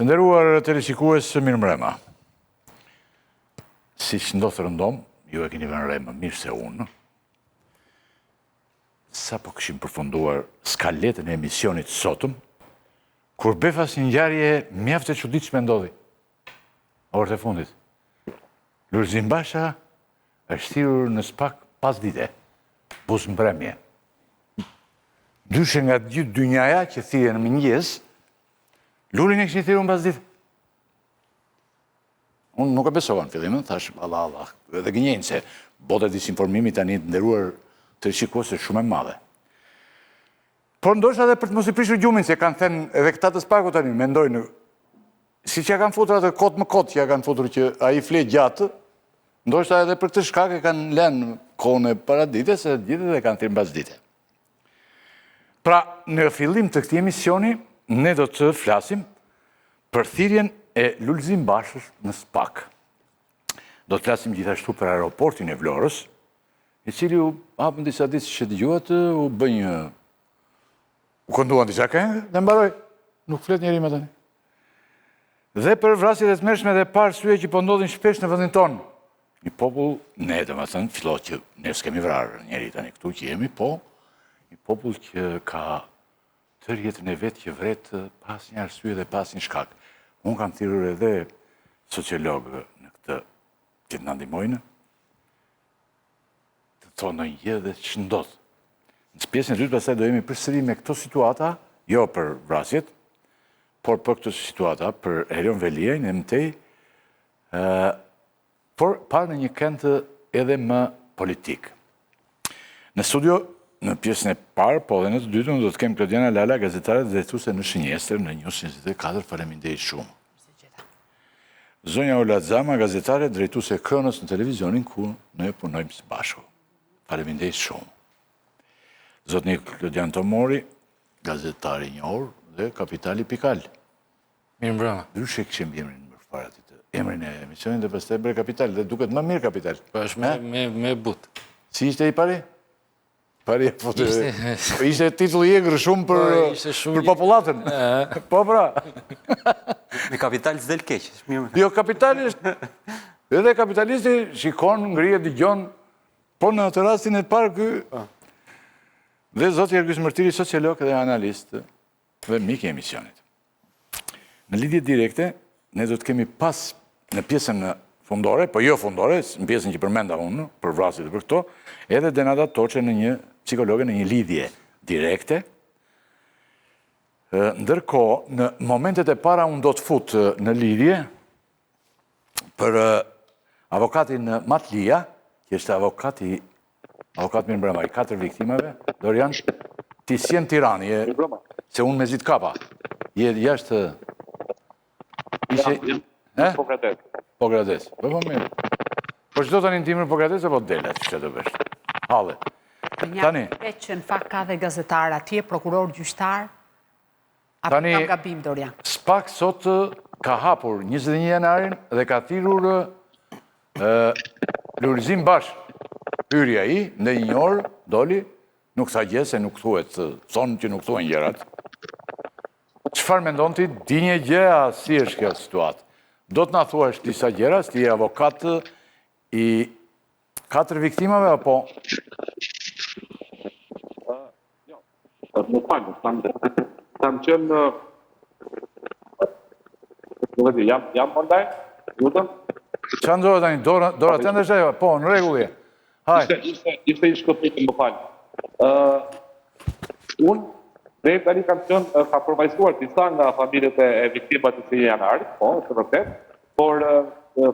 Të nderuar teleshikues, mirëmbrëma. Siç ndodh rëndom, ju e keni vënë re më mirë se unë. Sapo kishim përfunduar skaletën e emisionit sotëm, kur befas një ngjarje mjaft e çuditshme ndodhi. Orët e fundit. Lulzim Basha është thirrur në SPAK pas dite, buz mbrëmje. Ndryshe nga gjithë dynjaja që thirrën në mëngjes, Lulin e kishin thirrur pas dite. Unë nuk e besova në fillim, thash Allah, edhe gënjejnë se bota e disinformimit tani të nderuar teleshikues është shumë e madhe. Por ndoshta edhe për të mos i prishur gjumin, se kanë thënë edhe këta të SPAK-ut tani, mendojnë, siç ja kanë futur atë kot më kot që ja kanë futur që ai flet gjatë, ndoshta edhe për këtë shkak e kanë lënë kohën e paradites, se ditët e kanë thirrur pas dite. Pra, në fillim të këtij emisioni, ne do të flasim për thirrjen e Lulzim Bashës në SPAK. Do të flasim gjithashtu për aeroportin e Vlorës, i cili u hapën disa ditë që dëgjuat, u kënduan disa këngë dhe mbaroi. Nuk flet njeri më tani. Dhe për vrasjet e tmerrshme dhe pa arsye që po ndodhin shpesh në vendin tonë. Një popull, ne domethënë fillon që ne s'kemi vrarë njeri tani këtu që jemi, po një popull që ka tërë jetën e vetë që vret pas një arsye dhe pas një shkak. Unë kam thirrur edhe sociologë në këtë që të na ndihmojnë, të thonë një dhe që ndodh. Në pjesën e dytë pastaj do jemi përsëri me këto situata, jo për vrasjet, por për këto situata, për Erion Veliajn e Mtej, por parë në një kënd edhe më politik. Në studio, në pjesën e parë, po dhe në të dytën, do të kemë Klodiana Lala, gazetare dhe drejtuese në Shënjestër, në News 24, faleminderit shumë. Zonja Ola Xama, gazetare, drejtuese Kronos në televizionin, ku ne punojmë së bashku. Faleminderit shumë. Zotni Klodian Tomori, gazetari i njohur dhe Kapitali Pikal. Mirëmbrëma. Ndryshe kishim emrin më parë aty, emrin e emisionit dhe pastaj bëre Kapital, dhe duket më mirë Kapital. Po është me but. Si ishte i pari? Ishte titull i egër shumë për popullatën. Po pra. Me Kapital s'del keq. Jo, Kapitali është... Edhe kapitalisti shikon, ngrihet, dëgjon, po në atë rastin e parë ky... Dhe zoti Ergjys Mërtiri, sociolog dhe analist dhe mik i emisionit. Në lidhje direkte, ne do të kemi pas në pjesën fundore, po jo fundore, në pjesën që përmenda unë, për vrasjet dhe për këto, edhe Denada Toçe në një psikologe në një lidhje direkte. Ndërkohë, në momentet e para unë do të fut në lidhje për avokatin Matlia, që është avokat mirëmbrëma i 4 viktimave, Dorian, ti si në Tiranë, se unë me zit kapa, je jashtë... Pogrades. Po mirë. Po qdo tani në timër Pogrades, apo delet, që të bësh? Halë. Tani... që në fakt ka dhe gazetar atje, prokuror gjyqtar, apo kam gabim, Dorian? SPAK sot ka hapur 21 janarin dhe ka thirrur Lulzim Bash. Hyrja i, në një orë, doli, nuk tha gjë se nuk thuhet, thonë që nuk thuhen gjërat. Çfarë mendon ti, di një gjë, a si është kjo situatë? Do të na thuash disa gjëra, ti je avokat i 4 viktimave, apo? Jo, më falë, kam qenë... Jam përndaj, lutëm? Qa ndrohet tani, dora të ndështë ajo? Po, në regullje. Ishte i shkëpitë, më falë. Unë, dhe tani kam qenë, ka përvajsuar disa nga familjet e viktimat të 21 janarit, po, është vërtet, por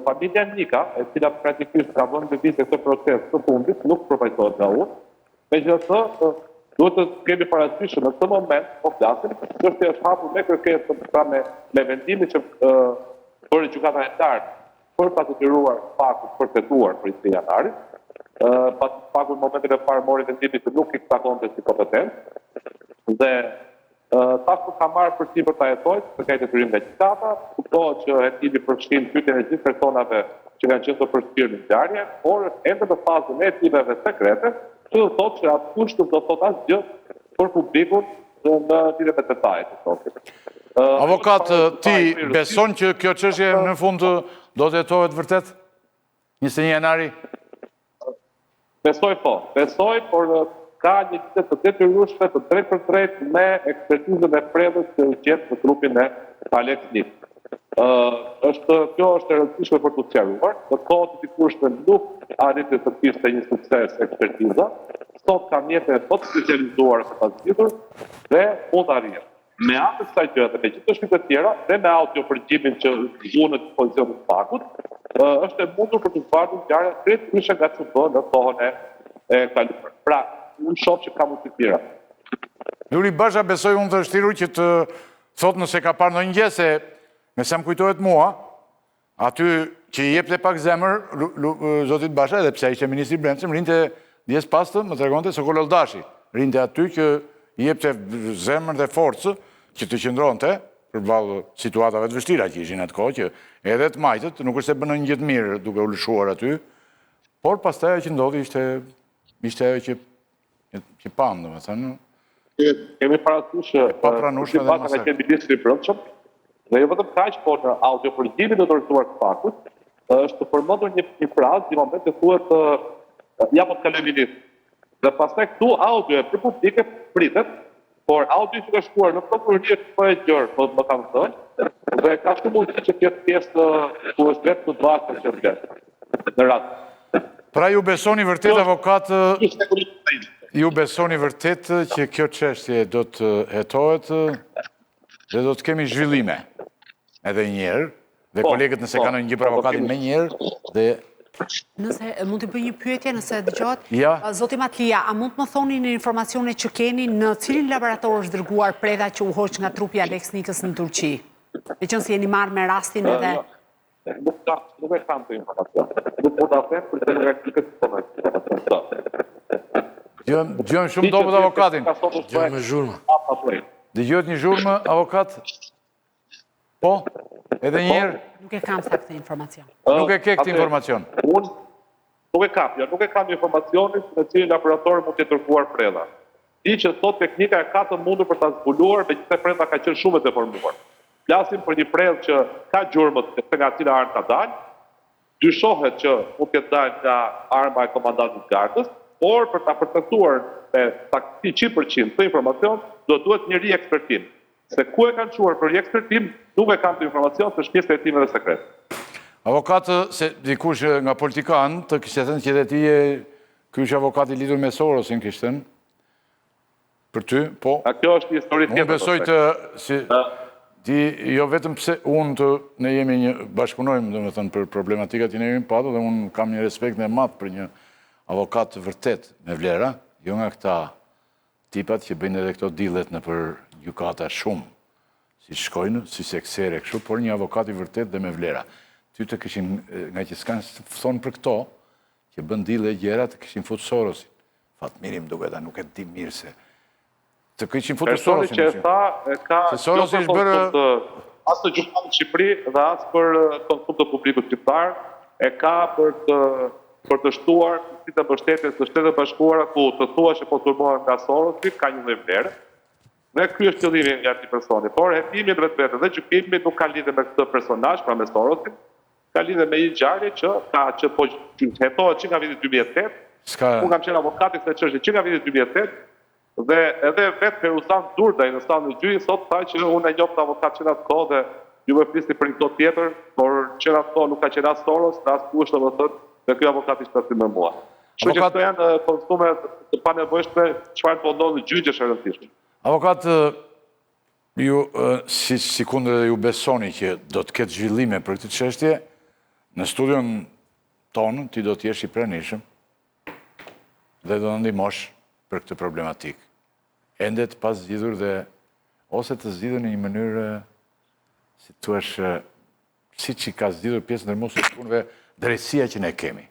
familja Nika, e cila praktikisht ka vënë në vite këtë proces të fundit, nuk përvajsohet nga unë, me gjithë duhet të kemi parasysh në këtë moment, po flasim, është hapur me kërkesë me vendimin që bërë gjykata e lartë për ta detyruar SPAK-un për tetuar për 21 janarit, pas SPAK-un në momentin e parë mori vendimin që nuk i takonte si kompetent, dhe tash ka marrë përsi për ta jetojë, për ka detyrim nga gjykata, kuptohet që hetimi përfshin pyetjen e gjithë personave që kanë qenë të përfshirë në ngjarje, por ende në fazën e hetimeve sekrete, që do thotë që atë kusht nuk do thotë asgjë për publikun në lidhje me detajet. Avokat, ti beson që kjo çështje në fund do të jetohet vërtet? 21 janari? Besoj po. Besoj, por ka një lidhje të detyrueshme të drejtë për drejtë me ekspertizën e prerjes që gjet në trupin e Alex Nik. Kjo është e rëndësishme për të sqaruar, në kohë të dikushme nuk arriti të kishte një sukses ekspertiza, sot ka mjete të specializuar të pasditur dhe mund arrijë. Me atë kësaj gjë dhe me gjithë shpite tjera dhe me audio përgjimin që zhunë në pozicionit pakut, është e mundur për të zbardhur ngjarje krejtësisht nga çdo në kohën e kaluar. Pra, unë shoh që ka mundësi të tjera. Luli Basha besoj unë të shtiru që të thot nëse ka parë ndonjë gjë se me sa më kujtohet mua, aty që i jepte pak zemër zotit Basha, edhe pse ishte ministri i Brendshëm, rinte dies pastë më tregonte Sokol Oldashi, rinte aty që i jepte zemër dhe forcë që të qëndronte përballë situatave të vështira që ishin atë kohë, që edhe të majtët nuk është se bënë një gjë të mirë duke u lëshuar aty, por pastaj ajo që ndodhi ishte ajo që pam, domethënë. Kemi parasysh papranueshme dhe masakër. Kemi ministri i Brendshëm, dhe jo vetëm kaq, por në audio përgjimin e dorëzuar të pakut, është përmendur një frazë në moment që thuhet ja po të kaloj ministri. Dhe pastaj këtu audio për publike pritet, por audio që ka shkuar në prokurori është po e gjerë, po më kanë thënë, dhe ka shumë mundësi që këtë pjesë ku është vetë të dvakë që vletë në ratë. Pra ju besoni vërtet, avokat, ju besoni vërtet që kjo çështje do të hetohet dhe do të kemi zhvillime edhe njerë, dhe kolegët nëse kanë një për avokatin me njerë, dhe Nëse mund të bëj një pyetje nëse dëgjohet. Ja. Zoti Matlia, a mund të më thoni në informacionet që keni në cilin laborator është dërguar preda që u hoq nga trupi Alex Nikës në Turqi? Me qenë si jeni marrë me rastin edhe... Nuk e kam të informacion. Nuk mund të them për të nuk e këtë informacion. Dëgjojmë shumë dobët avokatin. Dëgjojmë me zhurmë. Dëgjohet një zhurmë, avokat? Po? Edhe njerë? Nuk e kam sa këtë informacion. Nuk e ke këtë informacion? Unë nuk e kam informacionin në cilin laborator mund të dërguar preda. Di që sot teknika e ka të mundur për ta zbuluar, megjithëse preda ka qenë shumë e deformuar. Flasim për një predhë që ka gjurmët nga cila armë ka dalë, dyshohet që mund të dalë nga arma e komandantit gardës, por për ta përcaktuar me saktësi 100% të informacion, do duhet një riekspertim. Se ku e kanë quar për riekspertim, nuk e kam të informacion të shpjesë e timeve sekret. Avokatë, se dikush nga politikanë, të kishtë thënë që edhe ti ky është avokati lidhur me Sorosin, kishtë thënë, për ty, po. A kjo është një histori tjetër. Unë besoj të, ti, jo vetëm pse unë ne jemi një, bashkëpunojmë, dhe me thënë, për problematikat që ne jemi patë, dhe unë kam një respekt me matë për një avokat vërtet me vlera, jo nga këta tipat që bëjnë edhe këto dillet në për gjykata shumë, si shkojnë, si seksere, kështu, por një avokati vërtet dhe me vlera. Ty të këshin, nga që s'kanë thonë për këto, që bën dille gjera, të këshin futë Sorosin. Fatë mirim duke ta nuk e ti mirë se. Të këshin futë Sorosin. Personi që e tha, ka... Se Sorosin është bërë... Asë të gjykatën në Shqipëri dhe asë për konsum të publikut shqiptar, e ka për të shtuar si të mbështetjes të Shtetet Bashkuara ku të thua që po turmohen nga Sorosi, ka një lloj vlere. Dhe ky është qëllimi nga këtij personi. Por hetimi vetë dhe gjykimi nuk ka lidhje me këtë personazh, pra me Sorosin, ka lidhje me një ngjarje që po hetohet që nga viti 2008. Unë kam qenë avokat i kësaj çështje që nga viti 2008 dhe edhe vetë Feruzan Durdaj në stanin e gjyqit sot tha që unë e njoh të avokat që në atë kohë dhe ju më flisni për një kohë tjetër, por që në atë kohë nuk ka qenë as Soros, as kush domethënë, dhe ky avokat ishte aty me mua. Kështu që këto janë konsume të panevojshme, çfarë po ndodh në gjyq është e rëndësishme. Avokat, ju, si kundër ju besoni që do të ketë zhvillime për këtë çështje, në studion tonë ti do të jesh i pranishëm dhe do në ndihmosh për këtë problematikë. Ende të pas zgjidhur dhe ose të zgjidhur në një mënyrë, si thua, siç i ka zgjidhur pjesë ndërmuese të punëve drejtësia që ne kemi.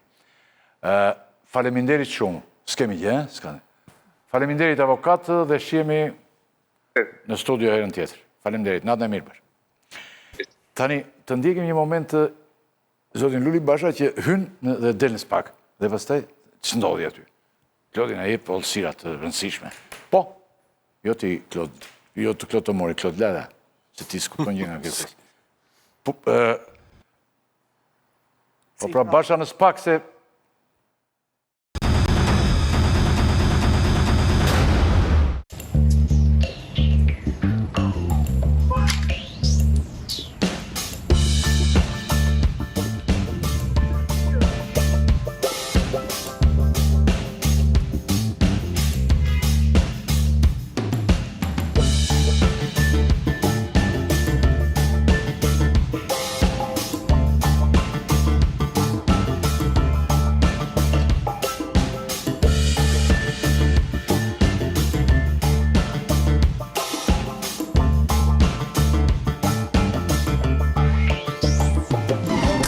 Faleminderit shumë. S'kemi gjë, s'ka. Faleminderit avokat dhe shihemi në studio herën tjetër. Faleminderit. Natën e mirë bashkë. Tani të ndjekim një moment zotin Luli Basha që hyn dhe del në spak dhe pastaj ç'ndodhi aty. Klodi na jep olësira të rëndësishme. Po, jo ti Klod, jo të Klod të mori, Klod Lada. se ti s'kupton gjë nga kjo. Po pra Basha në SPAK se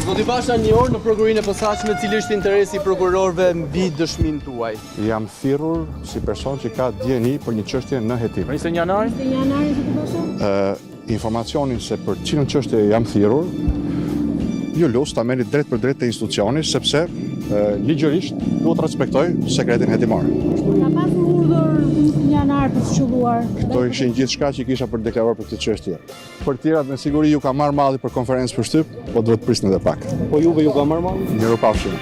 Zoti Basha, një orë në prokurinë e posaçme, cili është interesi i prokurorëve mbi dëshminë tuaj? Jam thirrur si person që ka dieni për një çështje në hetim. 21 janar? Informacionin se për cilën çështje jam thirrur, ju lutem ta merrni drejt për drejt te institucioni, sepse ligjërisht duhet të respektoj sekretin hetimor. Ka pasur urdhër 21 janar për të qelluar. Këto ishin gjithçka që kisha për të deklaruar për këtë çështje. Për tjerat me siguri ju ka marrë malli për konferencë për shtyp, po duhet prisni edhe pak. Po juve ju ka marrë malli? Mirupafshim.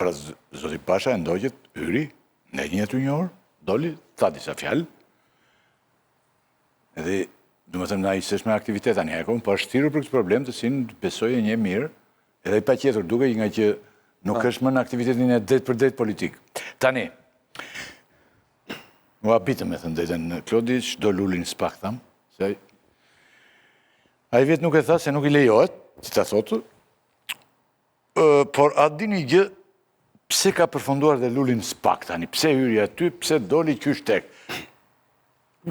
pra Zoti Basha e ndoqët, hyri, në një të një orë, doli, tha disa fjalë, edhe du më thëmë na i sesh me aktivitet tani, e kom pashtirur për këtë problem të sin besoj e një mirë, edhe i pa tjetër duke nga që nuk është më në aktivitetin e drejt për drejt politik. Tani, u abitëm me thënë drejtën në Klodi, që do lullin SPAK, thamë, se a i vetë nuk e tha se nuk i lejohet, që ta thotë, por a dini gjë, pse ka përfunduar dhe lullin SPAK tani, pse hyri aty, pse doli qysh tek.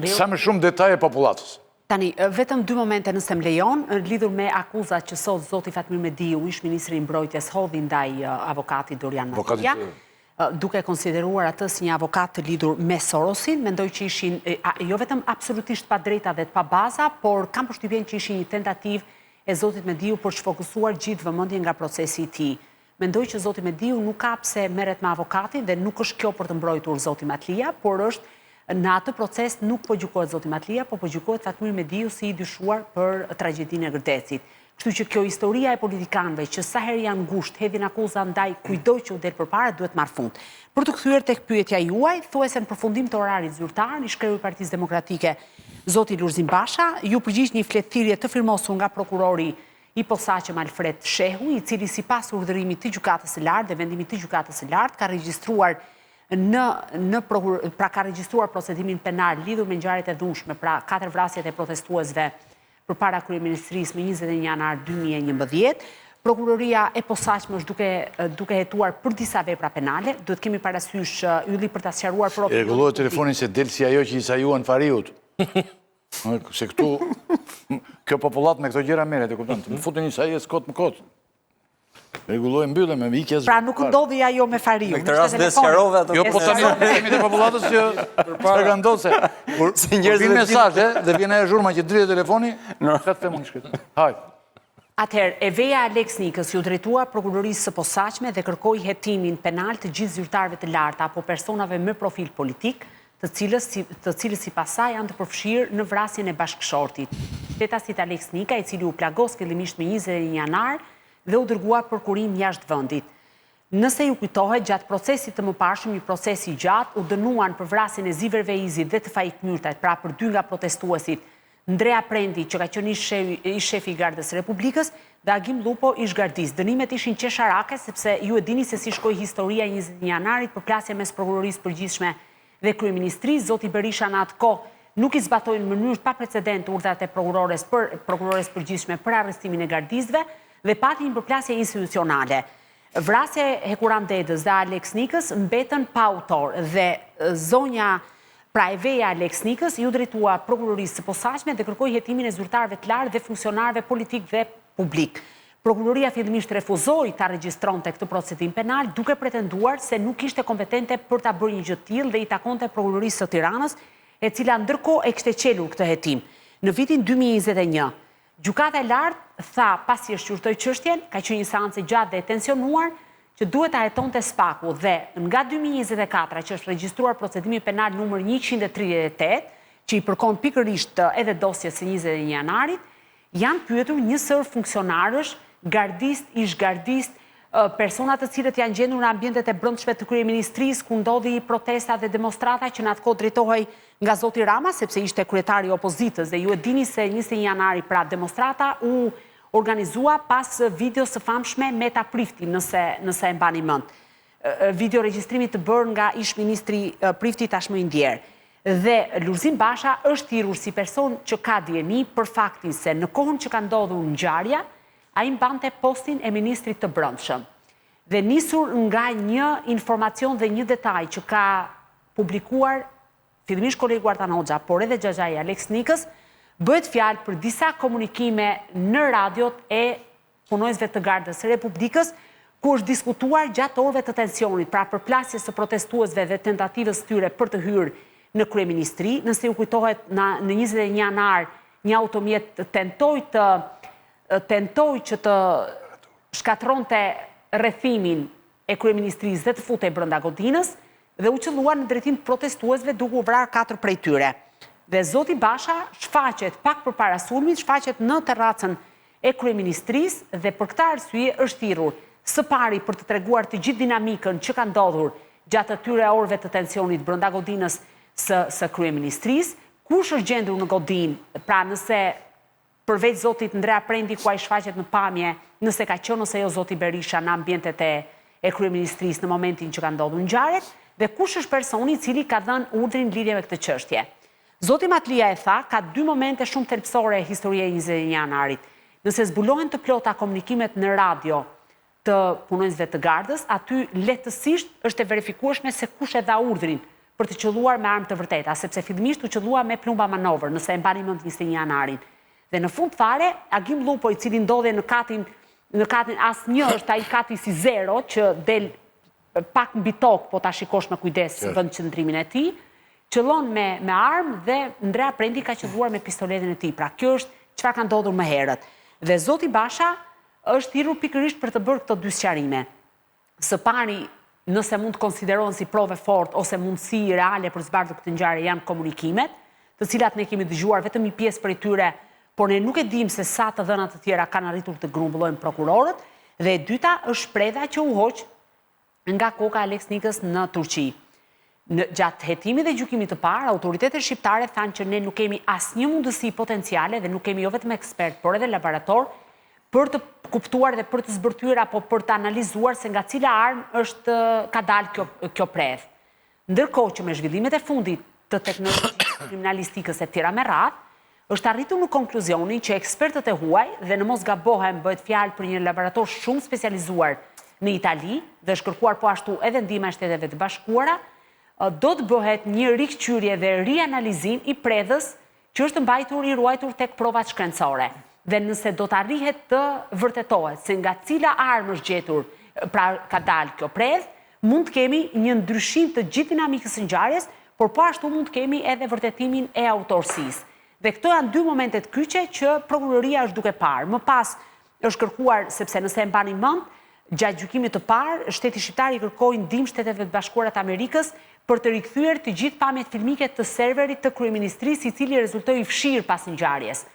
Sa më shumë detaje popullatës. Tani, vetëm 2 momente nëse më lejon, lidhur me akuzat që sot zoti Fatmir Mediu, ish ministri i mbrojtjes, hodhi ndaj avokatit Dorian Matia, duke konsideruar atë si një avokat të lidhur me Sorosin, mendoj që ishin jo vetëm absolutisht pa drejta dhe të pa baza, por kam përshtypjen që ishin një tentativ e zotit Mediu për të fokusuar gjithë vëmendjen nga procesi i tij. Mendoj që zoti Mediu nuk ka pse merret me avokatin dhe nuk është kjo për të mbrojtur zoti Matlia, por është në atë proces nuk po gjykohet zoti Matlia, po gjykohet Fatmir Mediu si i dyshuar për tragjedinë e Gërdecit. Kështu që kjo historia e politikanëve që sa herë janë ngushtë, hedhin akuza ndaj kujdo që u del përpara, duhet marrë fund. Për të kthyer tek pyetja juaj, thuajse në përfundim të orarit zyrtar, i shkreu i Partisë Demokratike, zoti Lulzim Basha, ju përgjigj një fletëthirrje të firmosur nga prokurori i posaçëm Alfred Shehu, i cili sipas urdhërimit të gjykatës së lartë dhe vendimit të gjykatës së lartë ka regjistruar ka regjistruar procedimin penal lidhur me ngjarjet e dhunshme, pra 4 vrasjet e protestuesve përpara kryeministrisë më 21 janar 2011. Prokuroria e posaçme është duke hetuar për disa vepra penale, duhet kemi parasysh ylli për ta sqaruar proprin. Rregullohet telefonin se del si ajo që i sajuan Fariut. Se këtu kjo popullat me këto gjëra merret, e kupton? Më futën një sajë skot më kot. Rregullojmë mbyllëm me vikjes. Pra nuk ndodhi ajo me Fariun. Në këtë rast dhe sqarove ato. Jo, po tani kemi të popullatës që çfarë ka ndodhur se vjen mesazhe dhe vjen ajo zhurma që dritet telefoni, çfarë them unë shkret. Haj. Atëherë, Eveja Alex Nikës ju drejtua prokurorisë së posaçme dhe kërkoi hetimin penal të gjithë zyrtarëve të lartë apo personave me profil politik, të cilës sipas saj janë të përfshirë në vrasjen e bashkëshortit. Fletasit Alex Nika, i cili u plagos fillimisht me 21 janar dhe u dërgua për kurim jashtë vendit. Nëse ju kujtohet, gjatë procesit të mëparshëm, një proces i gjatë, u dënuan për vrasjen e Ziver Veizit dhe të Faik Myrtajt, pra për 2 nga protestuesit, Ndrea Prendi, që ka qenë ish shefi i Gardës Republikës, dhe Agim Lupo, ish gardis. Dënimet ishin qesharake, sepse ju e dini se si shkoi historia 21 janarit për plasje mes prokurorisë përgjithshme dhe kryeministrisë. Zoti Berisha në atë kohë nuk i zbatojnë në mënyrë pa precedent urdhrat e prokurores përgjithshme për arrestimin e gardisëve dhe pati një përplasje institucionale. Vrasja e Hekuram Dedës dhe Alex Nikës mbetën pa autor dhe zonja pra Eveja Alex Nikës ju drejtua prokurorisë së posaçme dhe kërkoi hetimin e zyrtarëve të lartë dhe funksionarëve politik dhe publik. Prokuroria fillimisht refuzoi ta regjistronte këtë procedim penal, duke pretenduar se nuk ishte kompetente për ta bërë një gjë të tillë dhe i takonte prokurorisë së Tiranës, e cila ndërkohë e kishte qelur këtë hetim. Në vitin 2021, gjykata e lartë tha, pasi është qyrtoi çështjen, ka qenë një seancë gjatë dhe e tensionuar, që duhet ta hetonte SPAK-u dhe nga 2024, që është regjistruar procedimi penal numër 138, që i përkon pikërisht edhe dosjes së 21 janarit, janë pyetur një sër funksionarësh, gardist, ish-gardist, persona të cilët janë gjendur në ambientet e brendshme të kryeministrisë ku ndodhi protesta dhe demonstrata që në atë kohë drejtohej nga zoti Rama, sepse ishte kryetari i opozitës dhe ju e dini se 21 janari pra demonstrata u organizua pas videos së famshme Meta Prifti, nëse e mbani mend. Video regjistrimit të bërë nga ish ministri Prifti tashmë i ndjerë. Dhe Lulzim Basha është thirrur si person që ka dieni për faktin se në kohën që ka ndodhur ngjarja, ai mbante postin e ministrit të brendshëm. Dhe nisur nga një informacion dhe një detaj që ka publikuar fillimisht kolegu Artan Hoxha, por edhe xhaxhai Alex Nikës, bëhet fjalë për disa komunikime në radiot e punonjësve të Gardës së Republikës, ku është diskutuar gjatë orëve të tensionit, pra përplasjes së protestuesve dhe tentativës tyre për të hyrë në kryeministri. Nëse ju kujtohet në 21 janar, një automjet tentoi që të shkatronte rrethimin e kryeministrisë dhe të futej brenda godinës dhe u qëllua në drejtim të protestuesve duke u vrarë 4 prej tyre. Dhe zoti Basha shfaqet pak përpara sulmit, shfaqet në terracën e kryeministrisë dhe për këtë arsye është thirrur së pari për të treguar të gjithë dinamikën që ka ndodhur gjatë atyre orëve të tensionit brenda godinës së kryeministrisë, kush është gjendur në godinë, pra nëse përveç zotit Ndrea Prendi ku ai shfaqet në pamje, nëse ka qenë ose jo zoti Berisha në ambientet e kryeministrisë në momentin që ka ndodhur ngjarjet, dhe kush është personi i cili ka dhënë urdhrin lidhje me këtë çështje. Zoti Matlia e tha, ka 2 momente shumë thelbësore e historie e 21 janarit. Nëse zbulohen të plota komunikimet në radio të punonjësve të Gardës, aty lehtësisht është e verifikueshme se kush e dha urdhrin për të qelluar me armë të vërteta, sepse fillimisht u qellua me plumba manovër, nëse e mbani mend 21 janarin. Dhe në fund fare, Agim Lupo, i cili ndodhe në katin asnjë, është ai kati si 0 që del pak mbi tokë, po ta shikosh me kujdes vend qëndrimin e tij, qëllon me armë dhe Ndrea Prendi ka qelluar me pistoletin e tij. Pra kjo është çfarë ka ndodhur më herët. Dhe zoti Basha është thirrur pikërisht për të bërë këto 2 sqarime. Së pari, nëse mund të konsiderohen si prove fort ose mundësi reale për zbardhur këtë ngjarje janë komunikimet, të cilat ne kemi dëgjuar vetëm një pjesë prej tyre, por ne nuk e dim se sa të dhëna të tjera kanë arritur të grumbullojnë prokurorët, dhe e dyta është shprehja që u hoq nga koka Alex Nikës në Turqi. Gjatë hetimit dhe gjykimit të parë, autoritetet shqiptare thanë që ne nuk kemi asnjë mundësi potenciale dhe nuk kemi jo vetëm ekspert, por edhe laborator për të kuptuar dhe për të zbërthyer apo për të analizuar se nga cila armë ka dalë kjo predh. Ndërkohë që me zhvillimet e fundit të teknologjisë kriminalistikës e tjera me radhë, është arritur në konkluzionin që ekspertët e huaj, dhe në mos gabohem bëhet fjalë për një laborator shumë specializuar në Itali, dhe është kërkuar po ashtu edhe ndihma e Shteteve të Bashkuara, do të bëhet një rikthyrje dhe rianalizim i predhës që është mbajtur i ruajtur tek provat shkencore. Dhe nëse do të arrihet të vërtetohet se nga cila armë është gjetur, pra ka dalë kjo predh, mund të kemi një ndryshim të gjithë dinamikës së ngjarjes, por po ashtu mund të kemi edhe vërtetimin e autorësisë. Dhe këto janë 2 momentet kyçe që prokuroria është duke parë. Më pas është kërkuar, sepse nëse e mbani mend, gjatë gjykimit të parë, shteti shqiptar i kërkoi ndihmë Shteteve të Bashkuara të Amerikës për të rikthyer të gjithë pamjet filmike të serverit të kryeministrisë, i cili rezultoi i fshirë pas ngjarjes.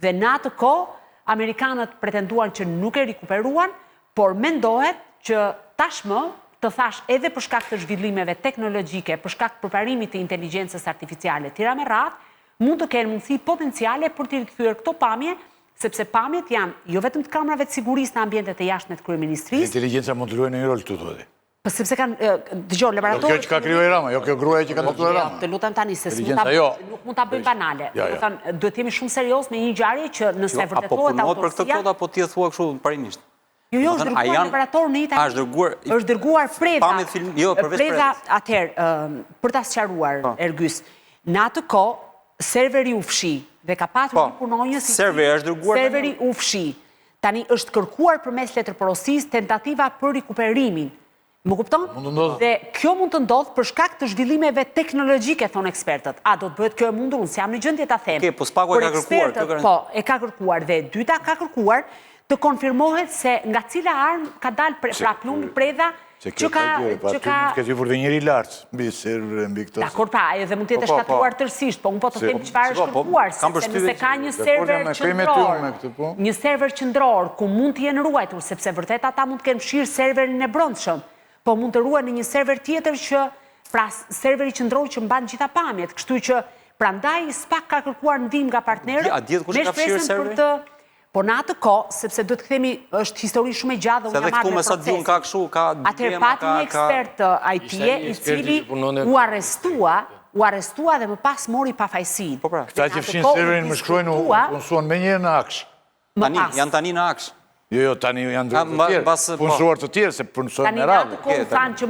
Dhe në atë kohë, amerikanët pretenduan që nuk e rikuperuan, por mendohet që tashmë, të thash edhe për shkak të zhvillimeve teknologjike, për shkak të përparimit të inteligjencës artificiale tjera me radhë, mund të kenë mundësi potenciale për të rikthyer këto pamje, sepse pamjet janë jo vetëm të kamerave të sigurisë në ambientet e jashtme të kryeministrisë. Inteligjenca mund të luajë një rol këtu thotë. Po sepse kanë dëgjoj laboratorë. Jo kjo që ka krijuar Rama, jo kjo gruaja që ka ndërtuar Rama. Të lutem tani se nuk mund ta bëjmë banale. Do të thënë duhet të jemi shumë serioz me një ngjarje që nëse vërtetohet apo për këtë kohë apo ti e thua kështu parimisht. Jo, është dërguar laborator në Itali. Është dërguar predha. Jo, përveç predhës. Atëherë, për ta sqaruar Ergys, në atë kohë serveri u fshi dhe ka patur një punonjës serveri u fshi. Tani është kërkuar përmes letërporosisë tentativa për rikuperimin. Më kupton? Dhe kjo mund të ndodhë për shkak të zhvillimeve teknologjike, thonë ekspertët. A do të bëhet kjo e mundur? Unë jam në gjendje ta them. Po SPAK-u e ka kërkuar. Po, e ka kërkuar dhe dyta ka kërkuar të konfirmohet se nga cila armë ka dalë pra plumbi Preda që ka... Ka që vërde njëri lartë, mbi server, mbi këto... Dakor, pra, edhe mund tjetë shkatruar tërsisht, po unë po të them qëfar është kërkuar, sepse nëse ka një server qëndror, ku mund të jenë ruajtur, sepse vërtet ata mund të kenë fshirë serverin e brendshëm, po mund të ruajnë në një server tjetër që, pra, serveri qëndror që mban gjitha pamjet, kështu që, prandaj, s'pak ka kërkuar ndihmë nga partnerët, me shpresën për të... Po në atë ko, sepse duhet të këthemi, është histori shumë e gjatë dhe unë jam marrë me procesin. Atëherë pati një ekspert IT-e i cili u arrestua dhe më pas mori pafajësinë. Këta që fshin serverin më shkruajnë u punësuan me njërë në aksh. Janë tani në aksh. Jo, tani janë të tjerë, punësuar të tjerë, se punësuar në radhë. Tani në atë kohë thanë që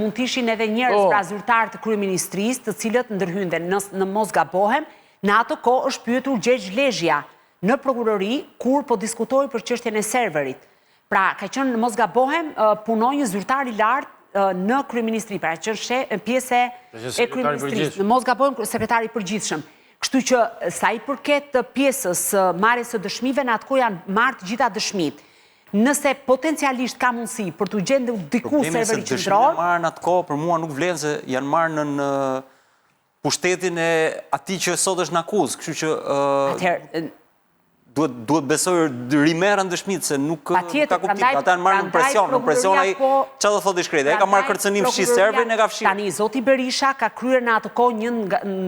mund t'ishin edhe njerëz pra zyrtarë të kryeministrisë, të cilët ndërhynde në mos gabohem, në atë kohë është pyetur Gjergj Lezhja në prokurori, kur po diskutoj për çështjen e serverit. Pra, ka qenë në mos gabohem, punoi një zyrtar i lartë në kryeministri, pra që është pjesë e kryeministrisë, në mos gabohem sekretari i përgjithshëm. Kështu që sa i përket pjesës marrjes së dëshmive, në atë kohë janë marrë të gjitha dëshmit. Nëse potencialisht ka mundësi për të gjendur diku serveri qendror, dëshmitë marrë në atë kohë për mua nuk vlen se janë marrë në pushtetin e atij që sot është në akuzë, kështu që duhet besoj rimerën dëshmitë, se nuk ka kuptim. Ata në marrë në presion, ai që do thotë i shkrejtë, e ka marrë kërcënim fshi serverin, e ka fshi. Tani, Zoti Berisha ka kryer në atë kohë një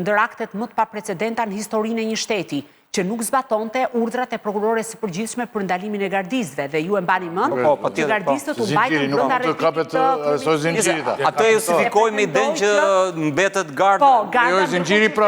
ndër aktet më të paprecedenta në historinë e një shteti, që nuk zbatonte urdhrat e prokurores së përgjithshme për ndalimin e gardistëve, dhe ju e mbani mend që gardistët u mbajtën brenda rrethit. Atë justifikoj me idenë që mbetet gardë. Jo, zinxhiri pra,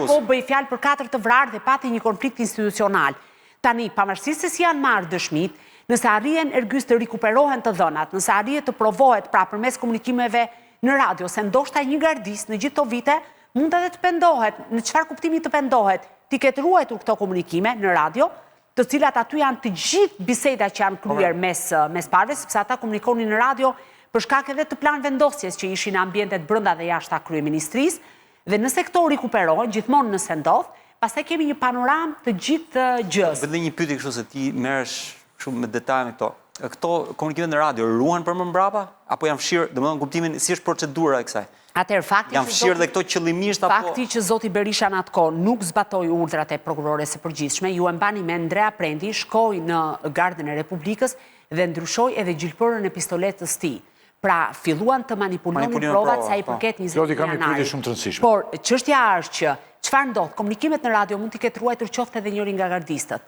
Po bëj fjalë për 4 të vrarë dhe pati një konflikt institucional. Tani, pavarësisht se si janë marrë dëshmit, nëse arrihen ergyst të rikuperohen të dhënat, nëse arrihet të provohet pra përmes komunikimeve në radio, se ndoshta një gardist në gjithë këto vite mund edhe të pendohet, në çfarë kuptimi të pendohet, ti ketë ruajtur këto komunikime në radio, të cilat aty janë të gjithë biseda që janë kryer mes parëve, sepse ata komunikonin në radio për shkak edhe të plan vendosjes që ishin në ambientet brenda dhe jashta kryeministrisë, dhe nëse këto rikuperohen, gjithmonë nëse ndodh, pastaj kemi një panoramë të gjithë gjës. Vetëm një pyetje kështu se ti merresh shumë me detaje me këto. Këto komunikimet në radio ruhen për më mbrapa apo janë fshirë, domethënë kuptimin si është procedura e kësaj? Janë fshirë dhe këto qëllimisht apo? Fakti që Zoti Berisha në atë kohë nuk zbatoi urdhrat e prokurores së përgjithshme, ju e mbani me Andrea Prendi, shkoi në Gardën e Republikës dhe ndryshoi edhe gjilpërën e pistoletës tij. Pra, filluan të manipulonin provat sa i përket 20 janarit. Por çështja është që çfarë ndodh? Komunikimet në radio mund t'i ketë ruajtur qoftë edhe njëri nga gardistët.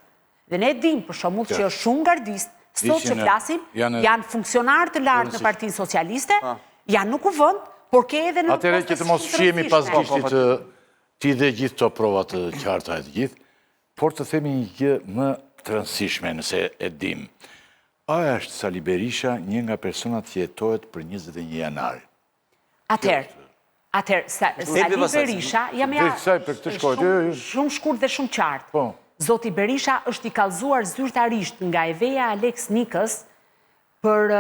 Dhe ne dim për shembull që shumë gardistë sot që flasim janë funksionarë të lartë në Partinë Socialiste, janë në kuvend, por ke edhe në atëherë që të mos fshihemi pas gishtit ti dhe gjithë të provat të qarta e të gjithë, por të themi një gjë më të rëndësishme nëse e dim. A është Sali Berisha një nga personat që jetohet për 21 janar? Atëherë, Sali Berisha, shumë shkurt dhe shumë qartë. Zoti Berisha është i kallëzuar zyrtarisht nga Eveja Alex Nikës, për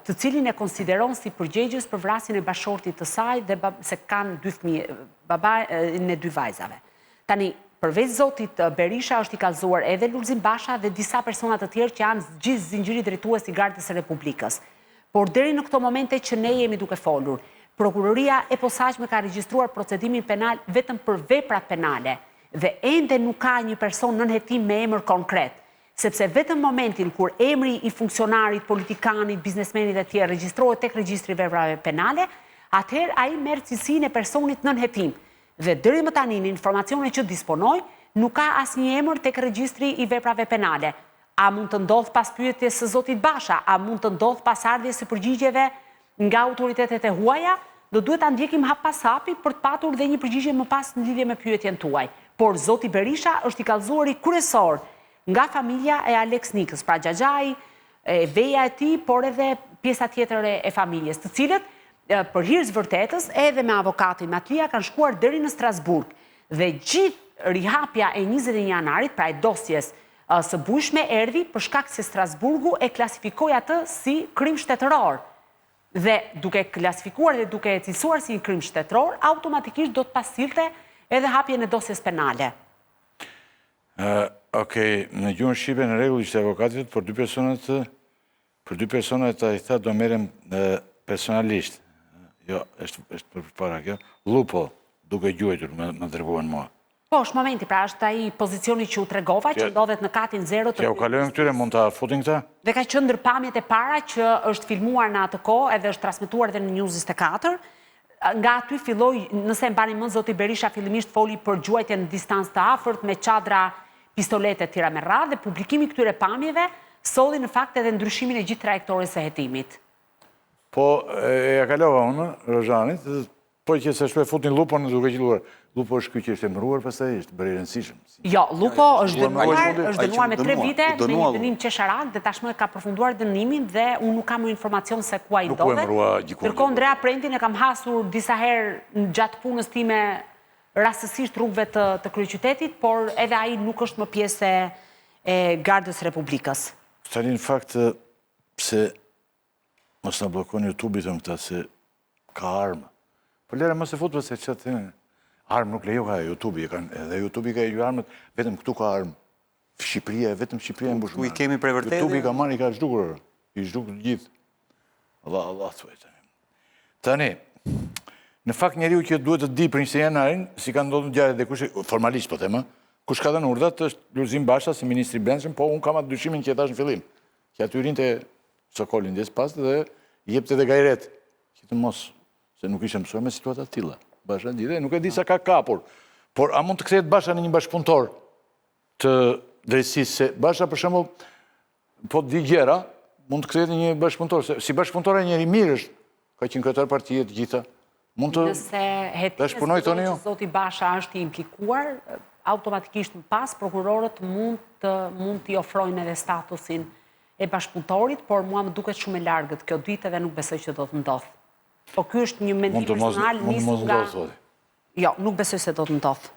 të cilin e konsideron si përgjegjës për vrasjen e bashortit të saj dhe se kanë 2 fëmijë, babain e 2 vajzave. Tani, përveç Zotit Berisha është i kallëzuar edhe Lulzim Basha dhe disa persona të tjerë që janë gjithë zinxhiri drejtues i Gardës së Republikës. Por deri në këto momente që ne jemi duke folur, prokuroria e posaçme ka regjistruar procedimin penal vetëm për veprat penale dhe ende nuk ka një person nënhetim me emër konkret. Sepse vetëm momentin kur emri i funksionarit, politikanit, biznesmenit e tjerë regjistrohet tek regjistri i veprave penale, atëherë ai merr cilësinë e personit nënhetim. Dhe deri më tani në informacionet që disponoj, nuk ka asnjë emër tek regjistri i veprave penale. A mund të ndodh pas pyetjes së Zotit Basha, a mund të ndodh pas ardhjes së përgjigjeve nga autoritetet e huaja, do duhet ta ndjekim hap pas hapi për të patur dhe një përgjigje më pas në lidhje me pyetjen tuaj. Por Zoti Berisha është i kallëzuar kryesor nga familja e Alex Nikës, pra xhaxhai, veja e tij, por edhe pjesa tjetër e familjes, të cilët për hir të vërtetës edhe me avokatin Matlia kanë shkuar deri në Strasburg. Dhe gjithë rihapja e 21 janarit, pra e dosjes së bujshme, erdhi për shkak se Strasburgu e klasifikoi atë si krim shtetëror. Dhe duke klasifikuar dhe duke e cilësuar si një krim shtetëror, automatikisht do të pasqilte edhe hapjen e dosjes penale. Okej, në gjuhën shqipe në rregull ishte avokatit, për dy personat ai tha do merrem personalisht. Jo, është përpara kjo. Lupo, duke gjuajtur më dërguan mua. Po, është momenti, pra është ai pozicioni që u tregova, që ndodhet në katin 0 të... Ja u kalojmë këtyre, mund ta futin këta? Dhe ka qenë ndër pamjet e para që është filmuar në atë kohë, edhe është transmetuar edhe në News 24. Nga aty filloi, nëse mbani mend, zoti Berisha fillimisht foli për gjuajtje në distancë të afërt me çadra, pistolete tira me radhë, dhe publikimi këtyre pamjeve solli në fakt edhe ndryshimin e gjithë trajektorisë së hetimit. Po, ja kalova unë, Rozhanit, po që se shpe futin Lupon në duke qilluar. Lupo është ky që ishte mëruar, pastaj është bërë i rëndësishëm. Jo, Lupo është dënuar me 3 vite me një dënim qesharak dhe tashmë ka përfunduar dënimin dhe unë nuk kam informacion se ku ai ndodhet. Ndërkohë Andrea Prentin e kam hasur disa herë gjatë punës time rastësisht rrugëve të kryeqytetit, por edhe ai nuk është më pjesë e Gardës Republikës. Tani në fakt pse mos na bllokon YouTube-i thon këta se ka armë. Po lere mos e fut se çfarë armë nuk lejoha YouTube-i, edhe YouTube-i ka hequr armët, vetëm këtu ka armë. Shqipëria, vetëm Shqipëria e mbushur. Ku i kemi prej vërtetë? YouTube-i ka marrë, i ka zhdukur, i zhdukur gjithë. Allah thuaj tani. Tani, në fakt njeriu që duhet të di për 20 janarin, si ka ndodhur ngjarjet dhe kush formalisht po them, kush ka dhënë urdhat është Lulzim Basha si ministri i Brendshëm, po un kam atë dyshimin që e thash në fillim, që aty rinte Sokolin des pas dhe i jepte edhe gajret, që të mos se nuk ishte mësuar me situata të tilla. Basha dhe nuk e di sa ka kapur. Por a mund të kthehet Basha në një bashkëpunëtor të drejtësisë, se Basha për shembull po di gjëra, mund të kthehet në një bashkëpunëtor, si bashkëpunëtor e njëri mirë është, ka qenë kryetar partie të gjitha. Mund të Nëse hetimet që zoti Basha është i implikuar, automatikisht më pas prokurorët mund t'i ofrojnë edhe statusin e bashkëpunëtorit, por mua më duket shumë e largët kjo ditë dhe nuk besoj që do të ndodhë. Po ky është një mendim personal nisur nga... Jo, nuk besoj se do të ndodhë.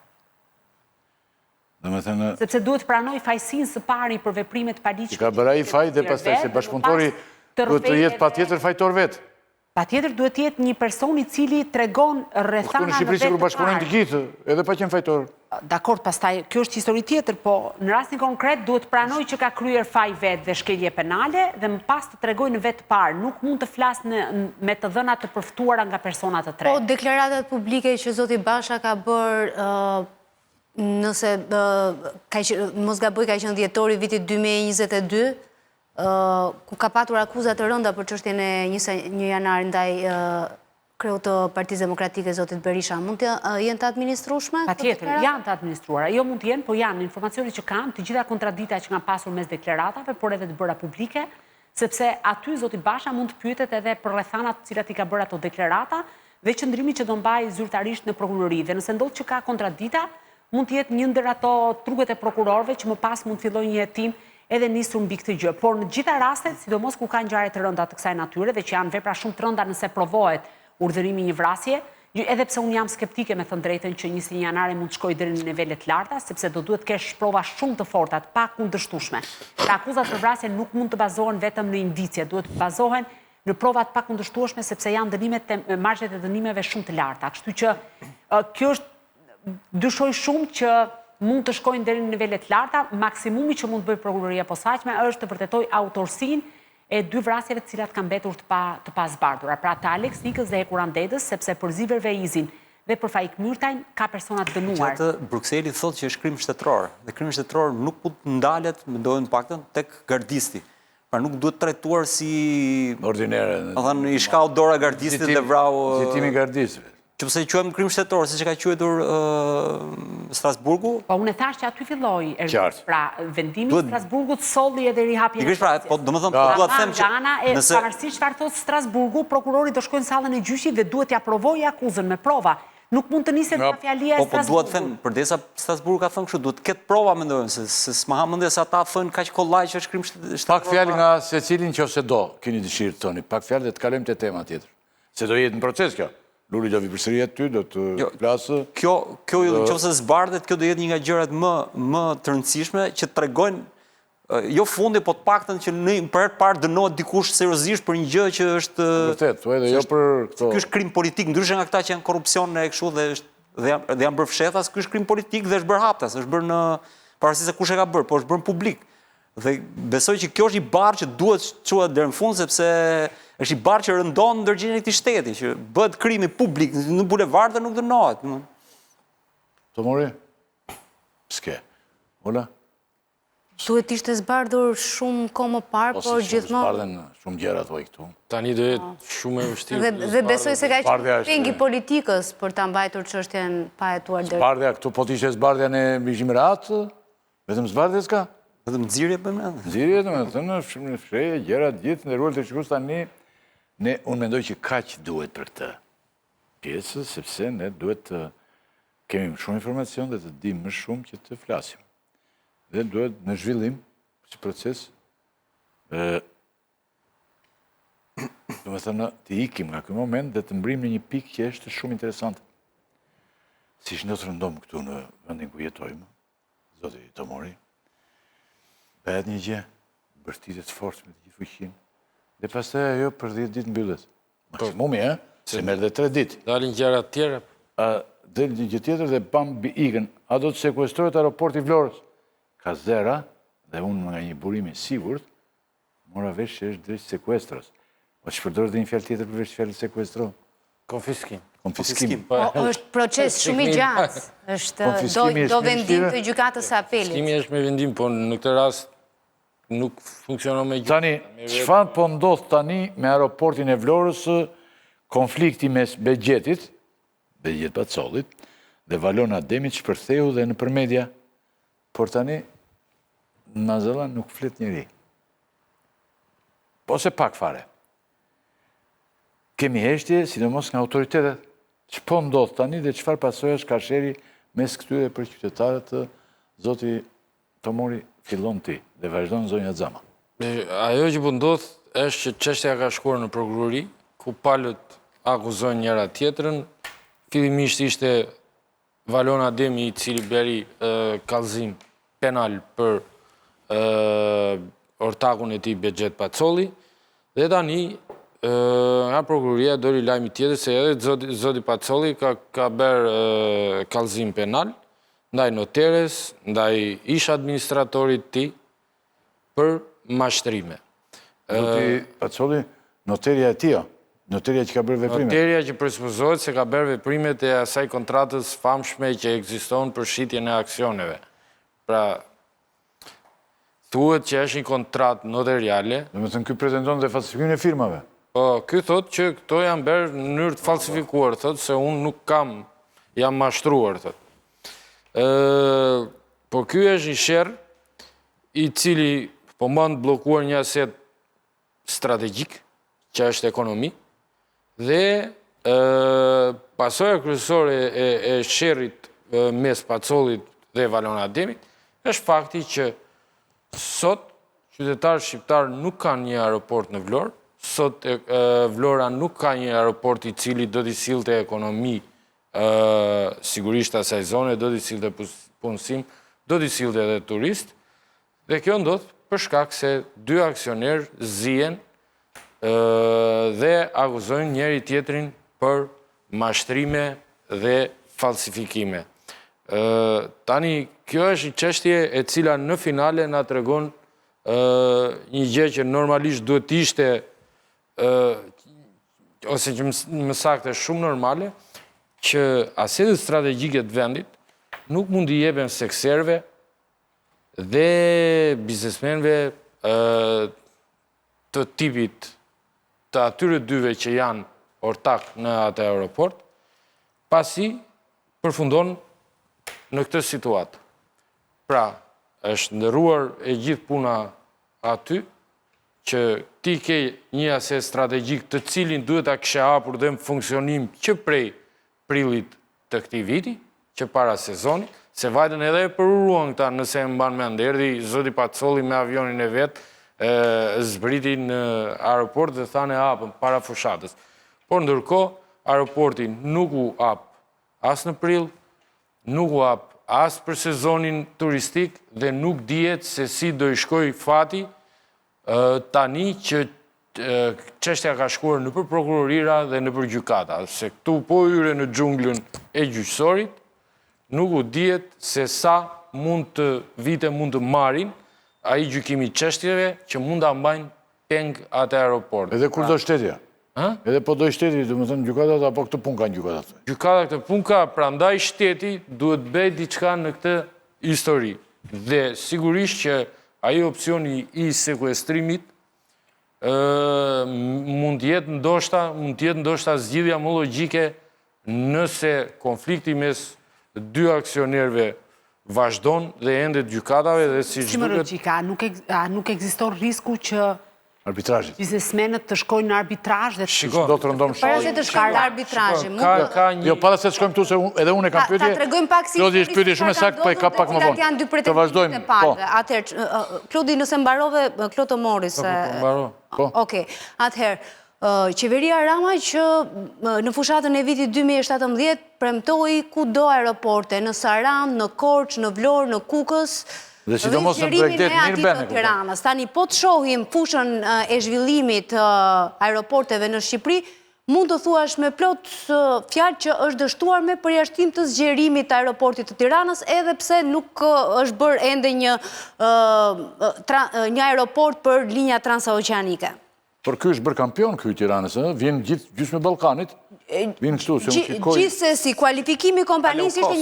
Sepse duhet pranoj fajsinë së pari për veprimet paligjshme. Ka bërë ai faj dhe pastaj se bashkëpunëtori duhet të jetë patjetër fajtor vetë. Patjetër duhet të jetë një person i cili tregon rrethana në Shqipëri sikur bashkëpunojnë të gjithë, edhe pa qenë fajtor. Dakor, pastaj kjo është histori tjetër, po në rastin konkret duhet pranoj që ka kryer faj vetë dhe shkelje penale dhe më pas të tregojë në vetë parë. Nuk mund të flas me të dhëna të përftuara nga persona të tretë. Po deklaratat publike që zoti Basha ka bërë, nëse mos gaboj ka qenë dhjetori vitit 2022, ku ka patur akuzat të rënda për çështjen e 1 janar ndaj kreut të Partisë Demokratike zotit Berisha, mund të jenë të administrueshme? Patjetër, janë të administruara. Jo mund të jenë, po janë informacione që kam, të gjitha kontradita që kanë pasur mes deklaratave, por edhe të bëra publike, sepse aty zoti Basha mund të pyetet edhe për rrethanat të cilat i ka bërë ato deklarata dhe qëndrimi që do mbajë zyrtarisht në prokurori. Dhe nëse ndodh që ka kontradita, mund të jetë një ndër ato truket e prokurorëve që më pas mund të fillojë një hetim edhe nisur mbi këtë gjë. Por në gjitha rastet, sidomos ku ka ngjarje të rënda të kësaj natyre dhe që janë vepra shumë të rënda nëse provohet urdhërimi një vrasje, edhe pse unë jam skeptike me thënë drejtën që 21 janari mund të shkojë deri në nivele të larta, sepse do duhet kesh prova shumë të forta, të pakundërshtueshme. Pra akuzat për vrasje nuk mund të bazohen vetëm në indicie, duhet të bazohen në prova të pakundërshtueshme sepse janë dënimet e marzhet e dënimeve shumë të larta. Kështu që kjo është dyshoj shumë që mund të shkojnë deri në nivele të larta, maksimumi që mund të bëjë prokuroria posaçme është të vërtetoj autorsinë e 2 vrasjeve të cilat kanë mbetur të pazbardhura. Pra të Alex Nikës dhe Ekuran Dedës, sepse për Ziver Veizin dhe për Faik Myrtajn ka persona të dënuar. Gjatë Brukseli thotë që është krim shtetëror, dhe krim shtetëror nuk mund të ndalet, mendojnë të paktën, tek gardisti. Pra nuk duhet trajtuar si ordinere. I shkau dora gardistit dhe vrau Zitimi gardistit. Që pëse quajmë krim shtetëror, siç e ka quajtur Strasburgu? Po unë e thash që aty filloi. Pra vendimi i Strasburgut solli edhe rihapjen e procedurës. Po domethënë dua të them që nëse pavarësisht çfarë thotë Strasburgu, prokurori do shkojnë në sallën e gjyqit dhe duhet t'ia provojë akuzën me prova. Nuk mund të niset nga fjalia e Strasburgut. Po dua të them, përdesa Strasburgu ka thënë kështu, duhet të ketë prova mendojnë se s'ma ha mendje se ata thonë kaq kollaj që është krim shtetëror. Pak fjalë nga secilin nëse do, keni dëshirë të thoni. Pak fjalë dhe të kalojmë te tema tjetër. Se do jetë në proces kjo. Luli do vi përsëri aty, do të flasë. Kjo nëse zbardhet, kjo do jetë një nga gjërat më të rëndësishme që tregojnë jo fundi, po të paktën që në për herë të parë dënohet dikush seriozisht për një gjë që është vërtet, po edhe jo për këto. Ky është krim politik, ndryshe nga këta që janë korrupsion e kështu dhe janë bërë fshehtas, ky është krim politik dhe është bërë haptas, është bërë pavarësisht se kush e ka bërë, po është bërë publik. Dhe besoj që kjo është i barë që duhet quhet deri në fund, sepse është i barë që rëndon ndërgjegjen e këtij shteti, që bëhet krimi publik në bulevard dhe nuk dënohet. Tomori? S'ke. Ola? Duhet ishte zbardhur shumë kohë më parë, por gjithmonë... Zbardhen shumë gjëra thuaj këtu. Tani do jetë shumë e vështirë. Dhe besoj se ka Zbardhja qenë pengi politikës për ta mbajtur çështjen pa hetuar deri. Zbardhja këtu, po t'ishte zbardhja në Bizhimrat, vetëm zbardhja s'ka. Vetëm nxirje bëjmë ne. Nxirje, domethënë, shprehje gjëra të gjithë ndëruar të shikues tani, unë mendoj që kaq duhet për këtë pjesë, sepse ne duhet të kemi shumë informacion dhe të dimë më shumë që të flasim. Dhe duhet në zhvillim, si proces, do me thënë të ikim nga këj moment dhe të mbrim në një pikë që është shumë interesante. Si që në të rëndomë këtu në vendin ku jetojmë, zoti Tomori, bëhet një gjë, bërtitet forës me të gjithë fuqinë, dhe pastaj ajo për 10 ditë mbyllet. Maksimumi, se merr dhe 3 ditë. Dalin gjëra të tjera. Del një gjë tjetër dhe pam ikën. A do të sekuestrohet aeroporti i Vlorës? Ka zera, dhe unë nga një burim i sigurt, mora vesh që është drejt sekuestros. Po që përdorë dhe një fjalë tjetër përveç fjalës sekuestro? Konfiskim. Konfiskim. Është proces shumë i gjatë. Është do vendim të gjykatës së apelit. Konfiskimi është me vendim, po në këtë rast nuk funksionon me gjykatë. Tani, çfarë po ndodh tani me aeroportin e Vlorës, konflikti mes Begjetit, Begjet Pacollit, dhe Valon Ademit shpërtheu dhe nëpër media. Por tani, në Mazellan nuk flet njëri. Po se pak fare. Kemi heshtje, sidomos nga autoritetet. Ç'po ndodh tani dhe çfarë pasojash ka sheri mes këtyre për qytetarët të zoti Tomori fillon ti dhe vazhdon zonja Xama. Ajo që po ndodh është që çështja ka shkuar në prokurori, ku palët akuzojnë njëra tjetrën. Fillimisht ishte Valon Ademi i cili beri kallëzim penal për ortakun e tij Begjet Pacolli, dhe tani nga prokuroria doli lajmi tjetër se edhe zoti Pacolli ka bërë kallëzim penal ndaj noteres, ndaj ish administratorit të tij për mashtrime. Zoti Pacolli, noterja e tij, noterja që ka bërë veprimet. Noterja që presupozohet se ka bërë veprimet e asaj kontratës famshme që ekziston për shitjen e aksioneve. Pra, thuhet që është një kontratë notariale. Do të thënë ky pretendon dhe falsifikimin e firmave. Po, ky thotë që këto janë bërë në mënyrë të falsifikuar, thotë se unë nuk jam mashtruar, thotë. Po ky është një sherr i cili po mban të bllokuar një aset strategjik, që është ekonomi, dhe pasoja kryesore e sherrit mes Pacollit dhe Valon Ademit është fakti që sot qytetarët shqiptarë nuk kanë një aeroport në Vlorë, sot Vlora nuk ka një aeroport i cili do t'i sillte ekonomi, sigurisht asaj zone, do t'i sillte punësim, do t'i sillte edhe turist, dhe kjo ndodh për shkak se 2 aksionerë zihen dhe akuzojnë njëri tjetrin për mashtrime dhe falsifikime. Tani, kjo është një çështje e cila në finale na tregon një gjë që normalisht duhet të ishte ose që më saktë është shumë normale, që asetet strategjike të vendit nuk mund t'i jepen sekserve dhe biznesmenëve të tipit të atyre dyve që janë ortak në atë aeroport, pasi përfundon në këtë situatë. Pra, është ndërruar e gjithë puna aty, që ti ke një aset strategjik të cilin duhet ta kishe hapur dhe në funksionim që prej prillit të këtij viti, që para sezonit, se vajtën edhe e përuruan këta nëse e mban mend, erdhi zoti Pacolli me avionin e vet, zbriti në aeroport dhe thanë e hapën para fushatës. Por ndërkohë, aeroporti nuk u hap as në prill, nuk u hap as për sezonin turistik dhe nuk dihet se si do i shkoj fati tani që çështja ka shkuar nëpër prokurorira dhe nëpër gjykata, se këtu po hyre në xhunglën e gjyqësorit, nuk u dihet se sa vite mund të marrin ai gjykimi çështjeve që mund ta mbajnë peng atë aeroport. Edhe kur do shtetja? Edhe po do shteti, do më thënë gjykatat, apo këtë pun kanë gjykatat? Gjykata këtë pun ka, prandaj shteti duhet bëj diçka në këtë histori. Dhe sigurisht që ai opsioni i sekuestrimit mund të jetë ndoshta zgjidhja më logjike nëse konflikti mes dy aksionerëve vazhdon dhe ende gjykatave dhe si më logjika, a nuk ekziston risku që arbitrazhit. Biznesmenët të shkojnë në arbitrazh dhe Do të rëndom Para se të shkojnë në arbitrazh. Jo, para se të shkojmë tu, se edhe unë e kam pyetje. Ta tregojmë pak si Klodi është pyetje shumë saktë, po e ka pak më vonë. Janë dy Të pretendimet vazhdojmë. e palëve. Atëherë, Klodi, nëse mbarove, Kloto mori se... Okej, atëherë, qeveria Rama që në fushatën e vitit 2017 premtoi kudo aeroporte, në Saran, në Korçë, në Vlorë, në Kukës, dhe sidomos në Bregdet Mirbene. Tiranës. Tani po të shohim fushën e zhvillimit aeroporteve në Shqipëri, mund të thuash me plot fjalë që është dështuar me përjashtim të zgjerimit të aeroportit të Tiranës, edhe pse nuk është bërë ende një aeroport për linja transoceanike. Por ky është bërë kampion ky i Tiranës, vjen gjithë gjysmë e Ballkanit. Vjen kështu se mund shikoj. Gjithsesi, kualifikimi i kompanisë ishte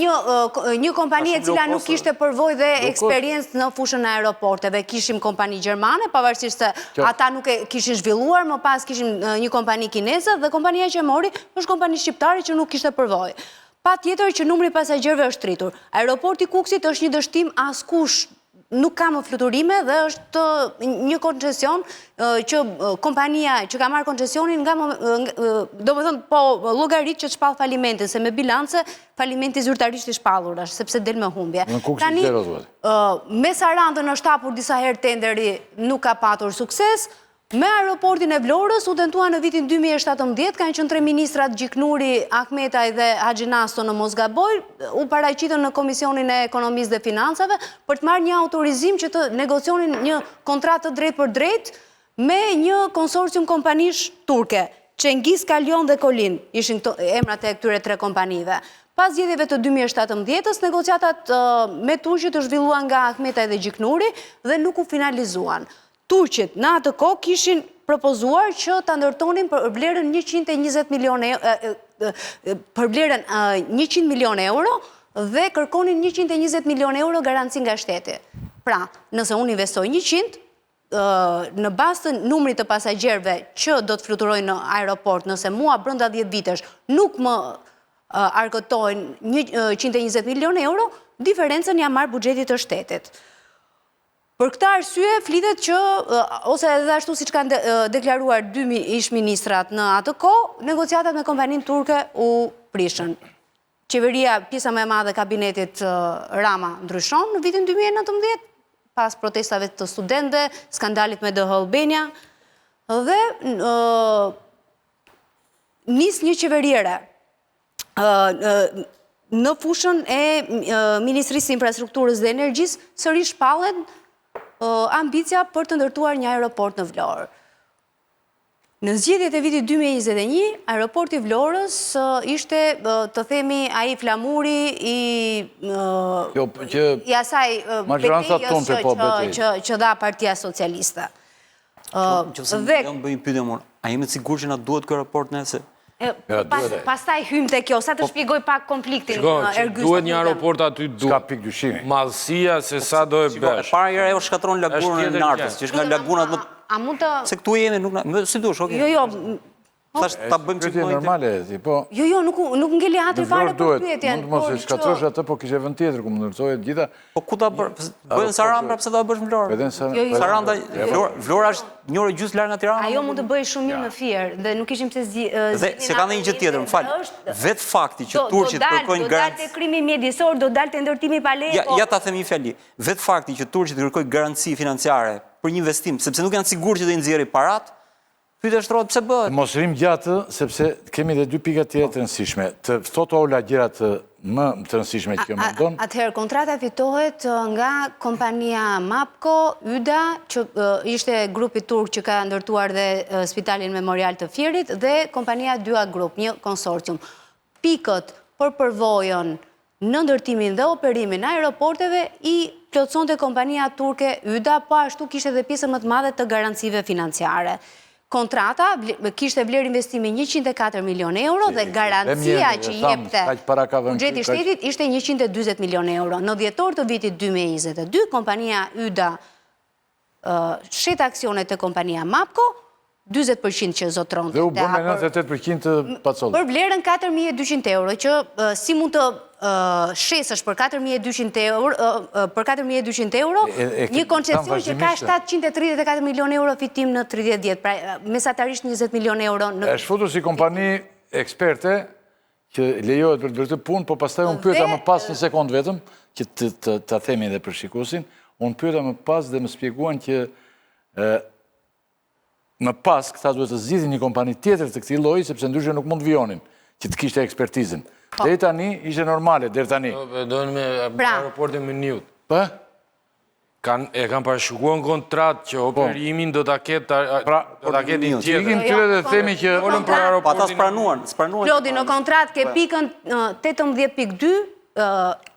një kompani e cila nuk kishte përvojë dhe eksperiencë në fushën e aeroporteve. Kishim kompani gjermane, pavarësisht se ata nuk e kishin zhvilluar, më pas kishim një kompani kineze dhe kompania që e mori është kompani shqiptare që nuk kishte përvojë. Patjetër që numri i pasagjerëve është rritur. Aeroporti Kukësit është një dështim askush nuk ka më fluturime dhe është një koncesion që kompania që ka marrë koncesionin nga do më thënë po llogarit që të shpall falimentin, se me bilance falimenti zyrtarisht i shpallur është, sepse del me humbje. Tani, me Sarandën është hapur disa herë tenderi, nuk ka patur sukses. Me aeroportin e Vlorës u tentua në vitin 2017, kanë qenë tre ministrat Gjiknuri, Ahmetaj dhe Haxhinasto në mos gaboj, u paraqitën në Komisionin e Ekonomisë dhe Financave për të marrë një autorizim që të negocionin një kontratë të drejt për drejt me një konsorcium kompanish turke, Cengiz, Kalyon dhe Kolin, ishin emrat e këtyre tre kompanive. Pas zgjedhjeve të 2017-ës, negociatat me turqit u zhvilluan nga Ahmetaj dhe Gjiknuri dhe nuk u finalizuan. Turqit në atë kohë kishin propozuar që ta ndërtonin për vlerën 120 milion euro dhe kërkonin 120 milion euro garanci nga shteti. Pra, nëse unë investoj 100, në bazë të numrit të pasagjerëve që do të fluturojnë në aeroport, nëse mua brenda 10 vitesh nuk më arkëtojnë 120 milion euro, diferencën ja marr buxheti të shtetit. Për këta arsye, flitet që, ose edhe ashtu si që kanë deklaruar dy ish-ministrat në atë kohë, negociatat me kompanin turke u prishën. Qeveria, pjesa më e madhe kabinetit Rama ndryshon në vitin 2019, pas protestave të studentëve, skandalit me DH Albania, dhe nis një qeveriere në fushën e Ministrisë Infrastrukturës dhe Energjisë, sërish pallet ambicia për të ndërtuar një aeroport në Vlorë. Në zgjedhjet e vitit 2021, aeroporti Vlorës ishte, të themi, ai flamuri i asaj betejës që dha Partia Socialiste. Dhe bëjmë pyetje mua, a jemi të sigurt që na duhet ky aeroport nëse? Pastaj hym te kjo, sa të shpjegoj pak konfliktin. Duhet një aeroport aty duhet. Madhësia se sa do e bësh. Para herë ajo shkatron lagunën e Nartës, që është nga lagunat më... A mund të... Se këtu jemi, si dush, okej. Jo, Ta bëjmë që të normale, po... Jo, nuk ngeli atri fare për pyetjen. Mund të mos e shkatrosh atë, po kishe vend tjetër ku më ndërtojë gjitha... Po ku ta bërë? Bëjnë Saran, prapë se ta bësh Vlorë. Saranda, Vlora është një orë gjysmë larg nga Tirana. Ajo mund të bëjë shumë mirë në Fier, dhe nuk ishim se Dhe se ka një gjë tjetër, më fal. Vetë fakti që turqit kërkojnë garanci... Do dalte krimi mjedisor, do dalte ndërtimi pale... Ja ta them një fjali. Vetë fakti që turqit kërkojnë garanci financiare për një investim, sepse nuk janë sigurt që do i nxjerrë parat, pyetja është pse bëhet. Mos rrim gjatë, sepse kemi dhe dy pika tjera të rëndësishme. Të thoto Ola gjërat më të rëndësishme që kjo mundon. Atëherë, kontrata fitohet nga kompania Mapco, YDA, që ishte grupi turk që ka ndërtuar dhe Spitalin Memorial të Fierit, dhe kompania Dua Group, një konsorcium. Pikët për përvojën në ndërtimin dhe operimin e aeroporteve i plotësonte kompania turke YDA, po ashtu kishte edhe pjesën më të madhe të garancive financiare. Kontrata kishte vlerë investimi 104 milion euro dhe garancia që jepte buxheti shtetit ishte 140 milion euro. Në dhjetor të vitit 2022, kompania YDA shet aksionet të kompania MAPCO, 40% që zotron. Dhe u bën me 98% të pacollit. Për vlerën 4.200 euro, që si mund të shesësh për 4.200 euro, një koncesion që ka 734 milion euro fitim në 30 vjet, pra mesatarisht 20 milion euro. Është futur si kompani eksperte që lejohet për të bërë të punë, po pastaj unë pyeta më pas një sekond vetëm, që të themi edhe për shikuesin, unë pyeta më pas dhe më shpjeguan që më pas këta duhet të zgjidhin një kompani tjetër të këtij lloji, sepse ndryshe nuk mund të vijonin që të kishte ekspertizën. Deri tani ishte normale, deri tani. Donin me aeroportin me Njut. Po? E kanë parashikuar në kontratë që operimin do ta ketë një tjetër. Ikim tyre dhe themi që Pa ata s'pranuan. Klodi, në kontratë ke pikën 18.2.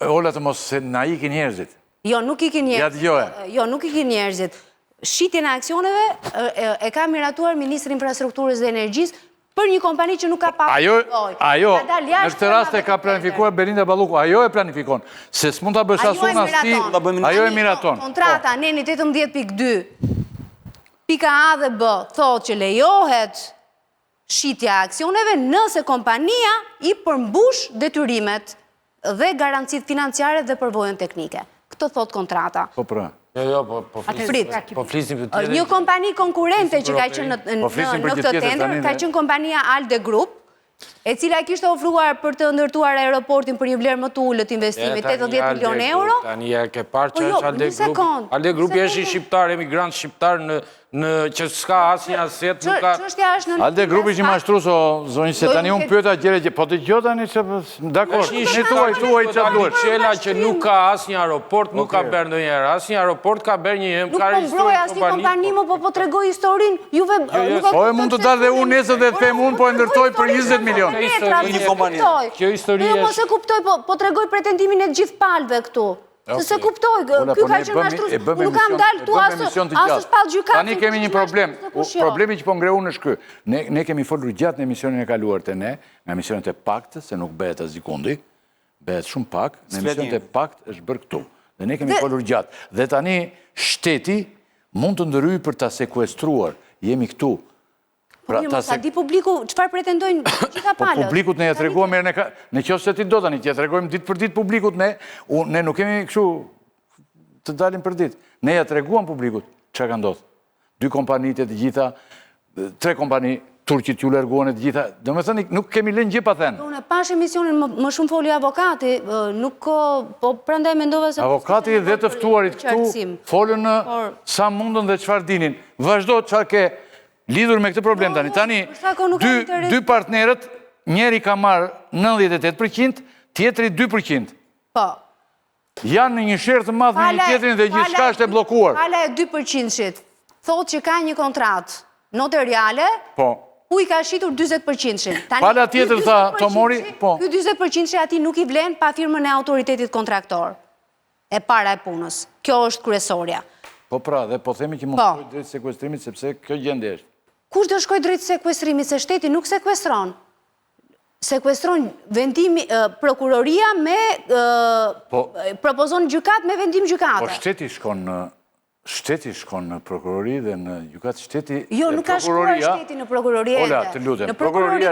Ola të mos se na ikin njerëzit. Jo, nuk ikin njerëzit. Ja dëgjoja. Jo, nuk ikin njerëzit. Shitjen e aksioneve e ka miratuar Ministri Infrastrukturës dhe Energjisë për një kompani që nuk ka pa Ajo, në këtë rast e ka planifikuar Belinda Balluku, ajo e planifikon. Se s'mund ta bësh asun as ti, ajo e miraton. Kontrata neni 18.2, pika A dhe B, thotë që lejohet shitja aksioneve nëse kompania i përmbush detyrimet dhe garancit financiare dhe përvojën teknike. Këtë thotë kontrata. Po pra. Jo, po flisim për tjetër. Një kompani konkurente që ka qenë në këtë tender, ka qenë kompania Alde Group, e cila kishte ofruar për të ndërtuar aeroportin për një vlerë më të ullët investimit, 80 milion euro. Tani e ke parë që është Alde Group. Alde Group është shqiptar, emigrant shqiptar që s'ka asnjë aset, nuk ka... Alde Group ishë mashtrues o zonjë se tani unë pyeta gjëre, po të gjë tani që... Dakor, ne tuaj që duhet. Qela që nuk ka asnjë aeroport, nuk ka bërë ndonjëherë asnjë aeroport, ka bërë një Nuk po mbroj asnjë kompani, po tregoj historinë, juve... Po e mund të dalë dhe unë nesër dhe të them unë, po e ndërtoj për 20 milion. Kjo histori është... Jo, mos e kuptoj, po tregoj pretendimin e gjithë palëve këtu. Se kuptoj, kjo ka qenë mashtrus, nuk kam dalë tu asë shpallë gjykatë. Tani kemi një problem, problemi që po ngreu në shky. Ne kemi folur gjatë në emisionin e kaluar të ne, në emisionet e pakt, se nuk bëhet as sekundi, bëhet shumë pak, në emisionet e pakt është bërë këtu. Dhe ne kemi folur gjatë. Dhe tani shteti mund të ndërhyjë për ta sekuestruar. Jemi këtu. Po mirë, mos a di publiku, qëfar pretendojnë gjitha palët? Po publikut ne ja treguam mirë, në qoftë se ti do tani, ja tregojmë ditë për ditë publikut ne nuk kemi kështu të dalim për ditë. Ne ja treguam publikut çka ka ndodhur. 2 kompanitë të gjitha, 3 kompani turqit ju larguan e të gjitha. Domethënë nuk kemi lënë gjë pa thënë. Unë pash emisionin më shumë foli avokati, nuk po prandaj mendova se avokati dhe të ftuarit këtu folën sa mundën dhe çfarë dinin. Vazhdo çfarë ke lidhur me këtë problem tani. Tani, 2 partnerët, njeri ka marrë 98%, tjetëri 2%. Po. Janë në një shërë të madhë me një tjetërin dhe gjithçka është e blokuar. Pala e 2%-shit, thotë që ka një kontratë notariale, ku i ka shitur 20%-shin. Pala tjetër tha, Tomori, po. Ky 20%-shi ati nuk i vlen pa firmën e autoritetit kontraktor. E para e punës. Kjo është kryesorja. Po pra, dhe po themi që mund të shkojë drejt sekuestrimit, sepse kjo gjendje është. Kush do shkoj drejt sekuestrimit, se shteti nuk sekuestron? Sekuestron vendimi, prokuroria me, propozon gjykat me vendim gjykate. Po shteti shkon në prokurori dhe në gjykat shteti... Jo, nuk ka shkuar shteti në prokurori ende. Ola, të lutem. Në prokurori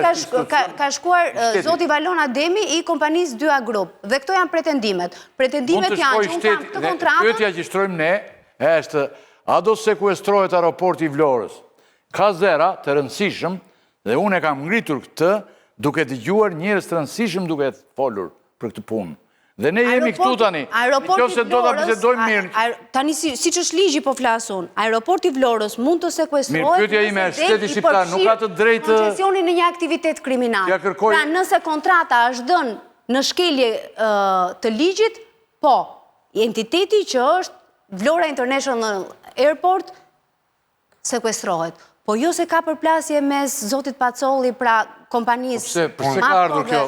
ka shkuar zoti Valon Ademi i kompanisë 2A Group. Dhe këto janë pretendimet. Pretendimet janë që unë kam këtë kontratën... Pyetja që shtrojmë ne, është, a do sekuestrohet aeroporti i Vlorës? Ka zera të rëndësishëm dhe unë e kam ngritur këtë duke dëgjuar njerëz të rëndësishëm duke folur për këtë punë. Dhe ne jemi këtu tani. Aeroporti Vlorës, tani si që është ligji po flasun, aeroporti Vlorës mund të sekuestrohet... Mirë, pyetja ime është shteti shqiptar, nuk ka të drejtë... koncesionin në një aktivitet kriminal. Pra nëse kontrata është dënë në shkelje të ligjit, po, entiteti që është Vlora International Airport sekuestrohet. Po jo se ka përplasje mes zotit Pacolli pra kompanisë. Pse ka ardhur kjo?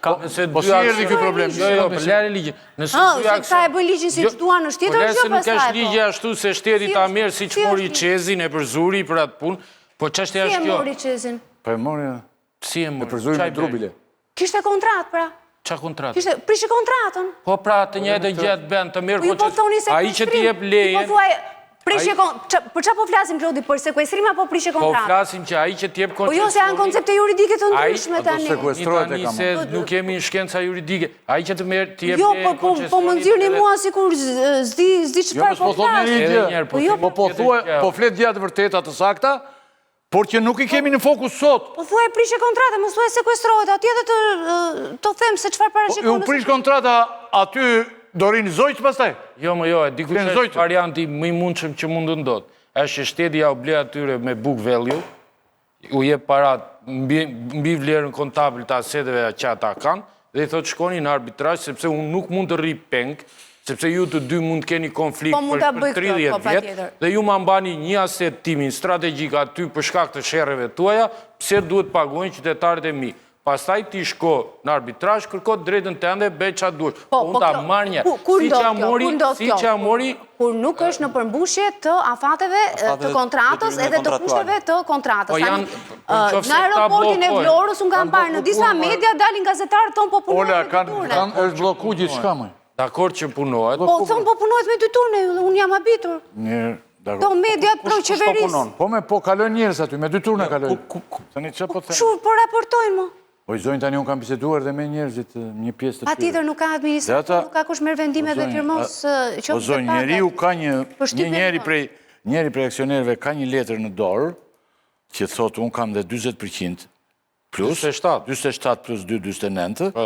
Po si erdhi ky problem? Jo, për lere ligjin. Se këta e bëj ligjin si që duan në shtjetër gjë pastaj. Po nuk është po. ligje ashtu se shteti ta merr siç mori Qezin e përzuri për atë punë. Po çështja është kjo. Si e mori Qezin? Po e mori. Si e mori? E përzuri me drubile. Kishte kontratë pra. Qa kontratë? Prishte kontratën. Po pra të njëjtën gjë të bën të merr ai që ti jep lejen. Për qa po flasim, Klodi, për sekuestrim apo prishe Po kontratë? flasim që ai që t'jep koncesionin... Po jo se janë koncepte juridike të ndryshme tani. Tani se nuk kemi në shkenca juridike. Ai që t'jep Jo, po më nxirni mua si kur zdi çfarë po flasim. Po flet gjatë vërteta të sakta, por që nuk i kemi në fokus sot. Po thuaj prishe kontratë, mos thuaj sekuestrohet, atje dhe të them se çfarë parashikon. U prish kontrata aty Dorin Zojç pastaj? Jo, e dikush është varianti më i mundshëm që mund të ndodh. Është që shteti ja u ble atyre me book value, u jep parat mbi vlerën kontabël të aseteve që ata kanë, dhe i thotë shkoni në arbitrazh sepse unë nuk mund të rri peng, sepse ju të dy mund të keni konflikt për 30 vjet, dhe ju ma mbani një aset timin strategjik aty për shkak të sherreve tuaja, pse duhet pagojnë qytetarët e mi. Pastaj ti shko në arbitrazh, kërko drejtën tënde, bëj çfarë duhet. Unë ta marr një. Si që mori, kur nuk është në përmbushje të afateve të kontratës edhe të kushteve të kontratës. Në aeroportin e Vlorës unë kam parë në disa media dalin gazetarët tonë po punojnë me dy turne. Ola, është bloku gjithçka më. Dakor që punohet. Po thonë po punojnë me dy turne, unë jam habitur. Do mediat pro qeverisë. Po kalojnë njerëz aty, me dy turne kalojnë. Shur, po raportojnë më. O i zonjë tani unë kam biseduar dhe me njerëzit një pjesë të tyre. Pa titër nuk ka administrator, nuk ka kush merr vendime dhe firmos qoftë të O zonjë, njeriu ka njeri prej aksionerëve ka një letër në dorë që thotë unë kam dhe 20% plus 47 plus 2, 49.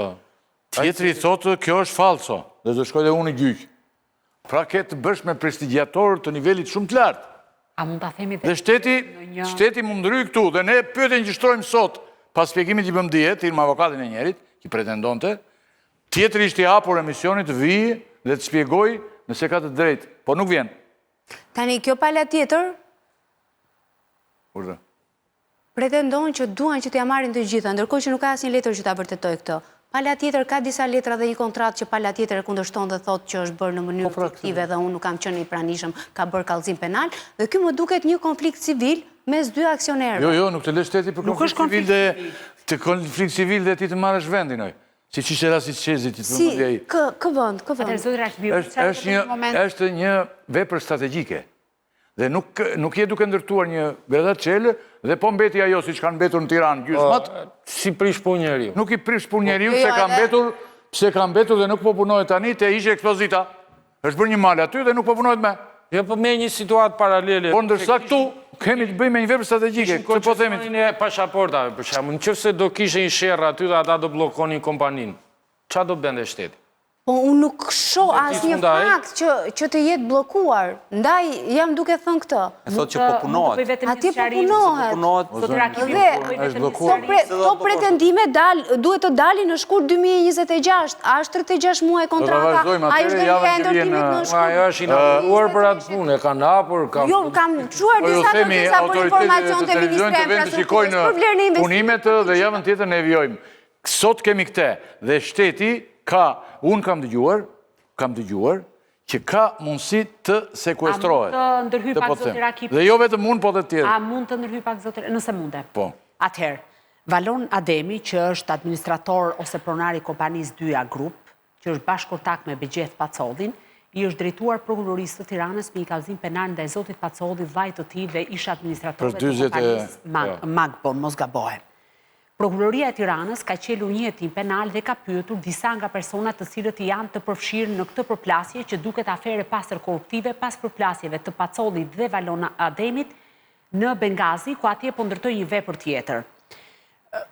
Tjetri thotë kjo është falso dhe do shkoj dhe unë i gjyq. Pra ke të bësh me prestigiator të nivelit shumë të lartë. A mund ta themi dhe shteti mund ndryj këtu dhe ne pyetjen që shtrojmë sot pas shpjegimit që bëm dihet, ilmë avokatin e njerit, që pretendonte, tjetëri ishte i hapur emisionit të vijë dhe të shpjegoj nëse ka të drejtë, po nuk vjen. Tani, kjo pala tjetër, pretendon që duan që t'ja marrin të gjitha, ndërkohë që nuk ka asnjë letër që ta vërtetoj këtë. Pala tjetër ka disa letra dhe një kontratë që pala tjetër e kundërshton dhe thotë që është bërë në mënyrë fiktive dhe unë nuk kam qenë i pranishëm, ka bërë kallëzim penal, dhe ky më duket një konflikt civil mes dy aksionerëve. Jo, nuk të lë shteti për konflikt civil dhe ti të marrësh vendin, si që ishte rasti Qezit që të mëndjej. Kë vënd? Është një vepër strategjike. Dhe nuk je duke ndërtuar një gradat-qelë dhe po mbeti ajo si që kanë mbetur në Tiranë gjysmat. Si prish pun njeriu. Nuk i prish pun njeriu se ka mbetur dhe nuk po punohet tani te ishe eksplozita. Është bërë një malë aty dhe nuk po punohet me. Jo, po me një situatë paralele. Por ndërsa këtu kemi të bëjmë me një vepër strategjike. Që po themit e pasaportave, për shembull, nëse do kishe një sherrë aty dhe ata do bllokonin kompaninë, çfarë do bënte shteti? Po unë nuk shoh asnjë fakt që të jetë bllokuar. Ndaj jam duke thënë këtë. E thotë që po punohet. Atje po punohet. Këto pretendime duhet të dalin në shkurt 2026. A është 36 muaj kontrata? A është dhe një ndërtimit në shkurt? Ajo është inauguruar për atë punë, e kanë hapur. Jo, kam quar disa për informacion të Ministri e Infrastrukturës për vlerën e investimentit. Punimet dhe javën tjetër ne vjojmë. Sot kemi këte dhe shteti unë kam dëgjuar që ka mundësi të sekuestrohet. A mund të ndërhyj pak zotëra Rakip? Dhe jo vetëm unë, po dhe tjerë. A mund të ndërhyj pak zotëra? Nëse munde. Po. Atëherë, Valon Ademi, që është administrator ose pronari kompanisë Dyja Group, që është bashkëortak me Begjet Pacollin, i është drejtuar prokurorisë të Tiranës me i kallëzim penal ndaj zotit Pacolli, vllajt të tij dhe ish administratorëve të kompanisë Magbon, mos gabohem. Prokuroria e Tiranës ka qelur një hetim penal dhe ka pyetur disa nga personat të cilët janë të përfshirë në këtë përplasje që duket afere pastër korruptive pas përplasjeve të Pacollit dhe Valon Ademit në Bengazi, ku atje po ndërtoi një vepër tjetër.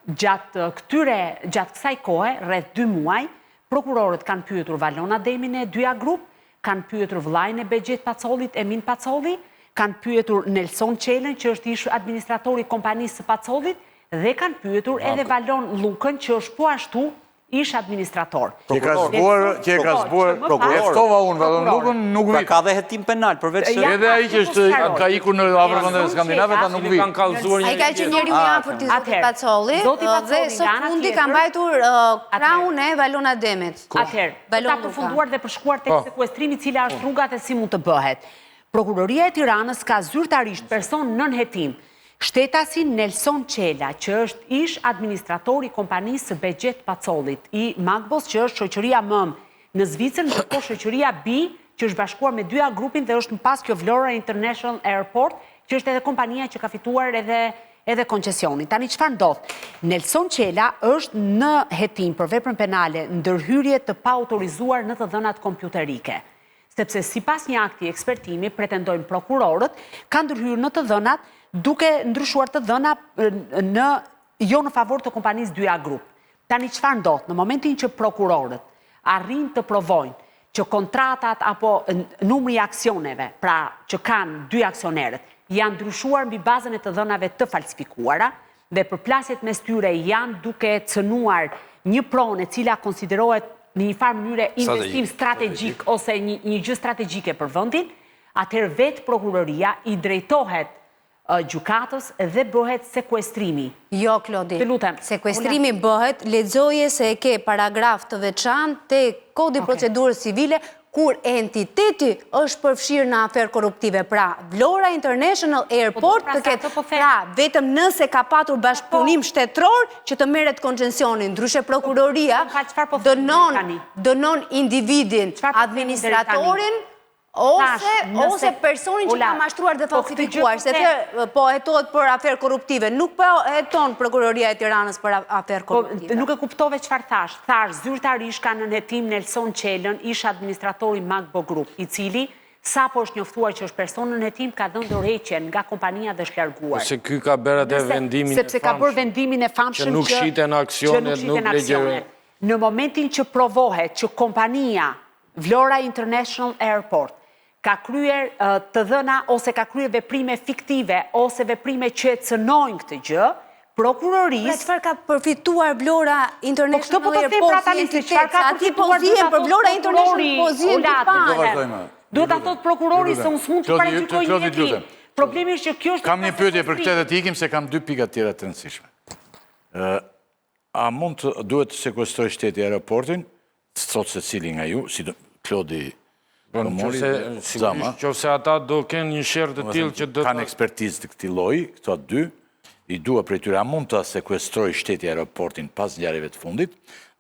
Gjatë kësaj kohe, rreth 2 muaj, prokurorët kanë pyetur Valon Ademin e Dyja Group, kanë pyetur vllajën e Begjet Pacollit, Emin Pacolli, kanë pyetur Nelson Qelën, që është ish administratori kompanisë së Pacollit, dhe kanë pyetur edhe Valon Lukën, që është po ashtu ish administrator. Që ka zbuar, eftova unë, Lukën nuk Pra vit. ka dhe hetim penal, përveç Edhe ai që është ka ikur në afër vendeve skandinave, ta nuk vit. Kanë kallëzuar Ai ka qenë njeriu i afërt i Zotit Pacolli, dhe sot fundi ka mbajtur krahun e Valon Ademit. Atëherë, ta përfunduar dhe përshkuar tek sekuestrimi, cila është rruga dhe si mund të bëhet. Prokuroria e Tiranës ka zyrtarisht person nën hetim shtetasin Nelson Qela, që është ish administratori kompanisë së Begjet Pacollit, i Magbos, që është shoqëria MØM në Zvicër, ndërkohë shoqëria B, që është bashkuar me 2A grupin dhe është në pas kjo Vlora International Airport, që është edhe kompania që ka fituar edhe koncesionin. Tani çfarë ndodh? Nelson Qela është në hetim për veprën penale ndërhyrje të paautorizuar në të dhënat kompjuterike. Sepse sipas një akti ekspertimi, pretendojnë prokurorët, ka ndërhyrë në të dhënat duke ndryshuar të dhëna jo në favor të kompanisë 2A Group. Tani çfarë ndodh? Në momentin që prokurorët arrin të provojnë që kontratat apo numri i aksioneve, pra që kanë 2 aksionerët, janë ndryshuar mbi bazën e të dhënave të falsifikuara dhe përplasjet mes tyre janë duke cënuar një pronë e cila konsiderohet në një farë mënyre investim strategjik ose një gjë strategjike për vendin, atëherë vetë prokuroria i drejtohet gjykatës dhe bëhet sekuestrimi. Jo, Klodi. Të lutem. Sekuestrimi bëhet, lexoje se e ke paragraf të veçantë te Kodi Procedurës Civile, kur entiteti është përfshirë në aferë korruptive. Pra, Vlora International Airport të ketë, pra, vetëm nëse ka patur bashkëpunim shtetëror që të merret koncesionin. Ndryshe prokuroria dënon individin, administratorin, ose personin që ka mashtruar dhe falsifikuar, se po hetohet për aferë korruptive, nuk po heton prokuroria e Tiranës për aferë korruptive. Nuk e kuptove çfarë thash. Thash, zyrtarisht ka në hetim Nelson Qelën, ish administratori Magbo Group, i cili sapo është njoftuar që është person në hetim, ka dhënë dorëheqjen nga kompania dhe është larguar. Se ky ka bërë atë vendimin e famshëm. Sepse ka bërë vendimin e famshëm që nuk shiten aksionet, nuk legjerohen. Në momentin që provohet që kompania Vlora International Airport ka kryer të dhëna ose ka kryer veprime fiktive ose veprime që cënojnë këtë gjë, prokurorisë... Çfarë ka përfituar Vlora International Airport si entitet? Çfarë ka përfituar për Vlora International po zihen të panë? Duhet ta thotë prokurori se unë s'mund të paraqitoj një hetim. Problemi është që kjo është... Kam një pyetje për këtë dhe të ikim se kam 2 pika tjera të rëndësishme. A mund të duhet të sekuestroj shteti aeroportin, thot se cili nga ju, si Klodi Qofse ata do kenë një sherë të tillë që do kanë ekspertizë të këtij lloji, këto 2, i dua prej tyre, a mund të sekuestroj shteti aeroportin pas ngjarjeve të fundit,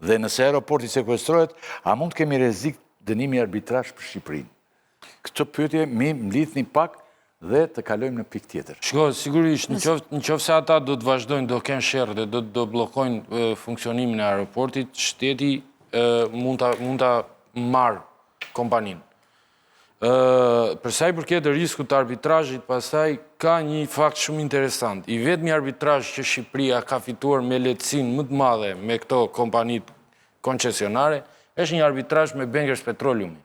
dhe nëse aeroporti sekuestrohet, a mund të kemi rrezik dënimi arbitrazh për Shqipërinë? Këtë pyetje më mlidhni pak dhe të kalojmë në pikë tjetër. Shko, sigurisht, në qoftë se ata do të vazhdojnë, do kenë sherë dhe do bllokojnë funksionimin e aeroportit, shteti mund ta marrë kompaninë. Përsa i përket riskut të arbitrazhit, pastaj ka një fakt shumë interesant. I vetmi arbitrazh që Shqipëria ka fituar me lehtësinë më të madhe me këto kompanit koncesionare, është një arbitrazh me Bankers Petroleum.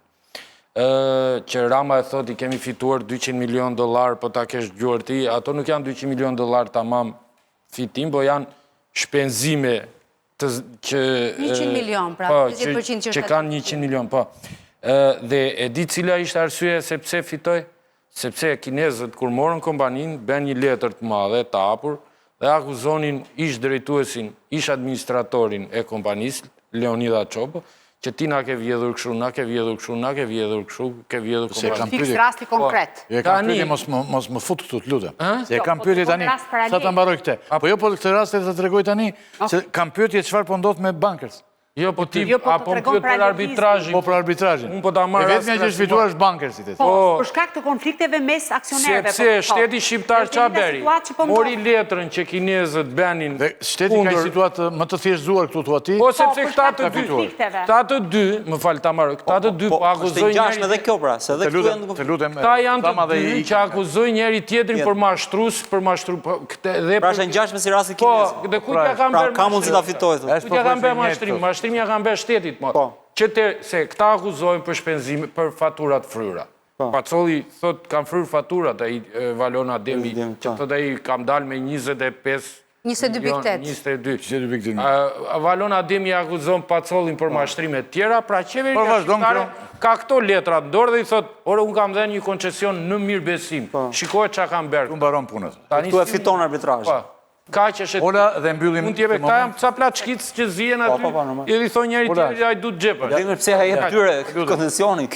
Që Rama e thot i kemi fituar $200 milion, po ta kesh dëgjuar ti, ato nuk janë $200 milion tamam fitim, po janë shpenzime që 100 milion, pra 20% që kanë 100 milion, po. Dhe e di cila ishte arsye sepse fitoj, sepse kinezët kur morën kompaninë, bën një letër të madhe, të hapur, dhe akuzonin ish drejtuesin, ish administratorin e kompanisë, Leonida Çopo, që ti na ke vjedhur kështu, na ke vjedhur kështu, na ke vjedhur kështu, ke vjedhur kompaninë. Fiks rasti konkret. E kam pyetje, mos më fut këtu, të lutem. Se e kam pyetje tani, sa ta mbaroj këtë. Po jo, po këtë rast të tregoj tani, se kam pyetje çfarë po ndodh me Bankers. Jo, po ti, apo më pyet për arbitrazhin. Po për arbitrazhin. Unë po ta marr rast. Vetëm që është fituar është Bankersit. Po, për shkak të konflikteve mes aksionerëve. Sepse shteti shqiptar ç'a bëri? Mori letrën që kinezët bënin. Dhe shteti ka situatë më të thjeshtëzuar këtu thua ti. Po sepse këta të dy, më fal ta marr, këta të dy akuzojnë njëri. Edhe kjo pra, se edhe këtu janë. Të lutem. Këta janë të dy që akuzojnë njëri tjetrin për mashtrues, Pra është ngjashme si rasti kinez. Po, dhe ku ja kanë bërë? Ka mundësi ta fitojë thotë. Ku ja kanë bërë mashtrim? Mashtrim ja kanë bërë shtetit, se këta akuzojnë për shpenzime, për faturat fryra. Pacolli thot kanë fryrë faturat, ai Valon Ademi, që thot ai kam dalë me 25 22.8. 22. Valon Ademi akuzon Pacollin për mashtrime të tjera, pra qeveria shqiptare ka këto letra të dorë dhe i thot, unë kam dhënë një koncesion në mirë besim. Shikohet çka kam bërë. Unë baron punët. Këtu e fiton arbitrazh. Ka që është... Ola dhe mbyllim... Mund t'jeve, ka jam ca plat shkicë që zien aty, edhe i thonë njëri tjeri, ai du të gjepër. Dhe pse ha jep tyre koncesionin.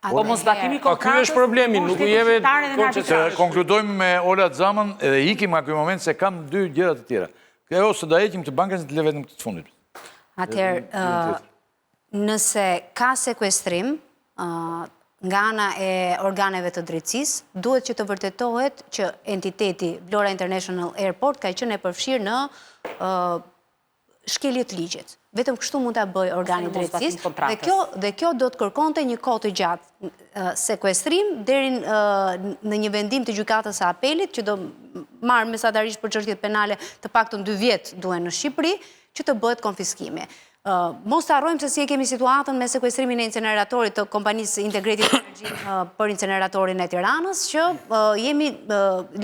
Po mos batimi ky është problemi, nuk u jeve koncesion. Konkludojmë me Ola Zamën edhe ikim nga ky moment se kam dy gjëra të tjera. Kjo ose do heqim të bankën të le vetëm të fundit. Atëherë, nëse ka sekuestrim nga ana e organeve të drejtësisë, duhet që të vërtetohet që entiteti Vlora International Airport ka qenë e përfshirë në shkelje të ligjit. Vetëm kështu mund ta bëj organi drejtësisë dhe kjo do të kërkonte një kohë të gjatë sekuestrim deri në një vendim të gjykatës së apelit që do marrë mesatarisht për çështjet penale të paktën 2 vjet duhen në Shqipëri që të bëhet konfiskimi. Mos të harrojmë se si e kemi situatën me sekuestrimin e inceneratorit të kompanisë Integrated Energy për inceneratorin e Tiranës, që jemi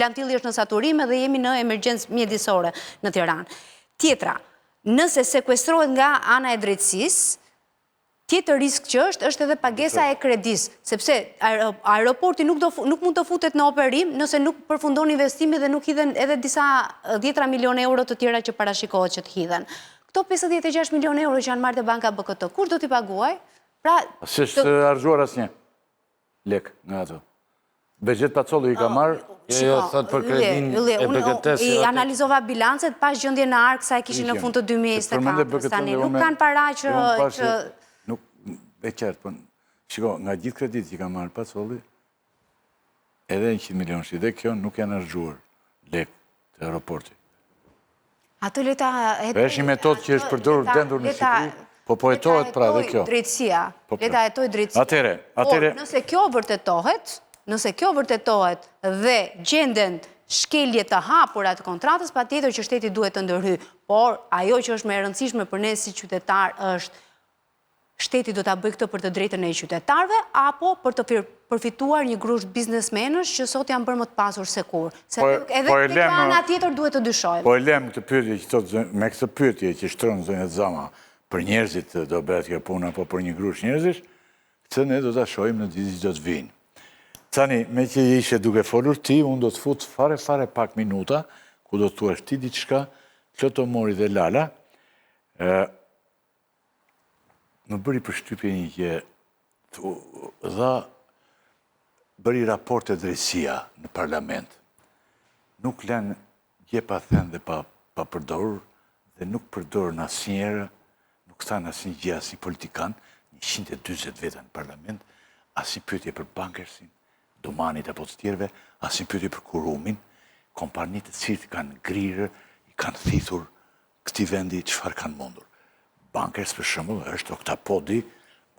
lantilli është në saturim dhe jemi në emergjencë mjedisore në Tiranë. Tjetra, nëse sekuestrohet nga ana e drejtësisë, tjetër risk që është edhe pagesa e kredis, sepse aeroporti nuk mund të futet në operim nëse nuk përfundon investimi dhe nuk hidhen edhe disa 10 milion euro të tjera që parashikohet që të hidhen. Këto 56 milion euro që janë marrë te banka BKT, kush do t'i paguaj? S'është arzhuar asnjë lek nga ato. Bezhet Pacolli i ka marrë. Jo, thot për kredin e BKT-s. I analizova bilancet pas gjendje në ark sa e kishin në fund të 2024. Nuk kanë para që... Nuk, e qartë, po, shiko, nga gjithë kredit që ka marrë Pacolli, edhe 100 milion shi, dhe kjo nuk janë arzhuar lek të aeroporti. Ato leta... Është një metodë që është përdorur tendur në Shqipëri, po etohet pra dhe kjo. Leta etoj drejtësia. Atere... Nëse kjo vërtetohet dhe gjenden shkelje të hapura të kontratës, patjetër që shteti duhet të ndërhyj. Por ajo që është më e rëndësishme për ne si qytetar është shteti do ta bëjë këtë për të drejtën e qytetarëve apo për të përfituar një grusht biznesmenësh që sot janë bërë më të pasur se kur. Se edhe këtë ana tjetër duhet të dyshojmë. Po e lem këtë pyetje që thotë me këtë pyetje që shtron zonja Zama për njerëzit do bëhet kjo puna apo për një grusht njerëzish, këtë ne do ta shohim në ditët që do të vinë. Tani, me që ishe duke folur ti, unë do të fut fare pak minuta, ku do të thuash ti diçka, Kloto Mori dhe Lala, më bëri përshtypje një që dha bëri raporte drejtësia në parlament. Nuk lënë gjepa thënë dhe pa përdorur, dhe nuk përdorur në asnjëherë, nuk thanë asnjë gjë asnjë politikan, 140 veta në parlament, asnjë pyetje për bankersin, domanit apo të tjerve, asnjë pyetje për kurumin, kompanitë të cilët kanë ngrirë, i kanë thithur këtij vendi çfarë kanë mundur. Bankers për shembull është Oktapodi,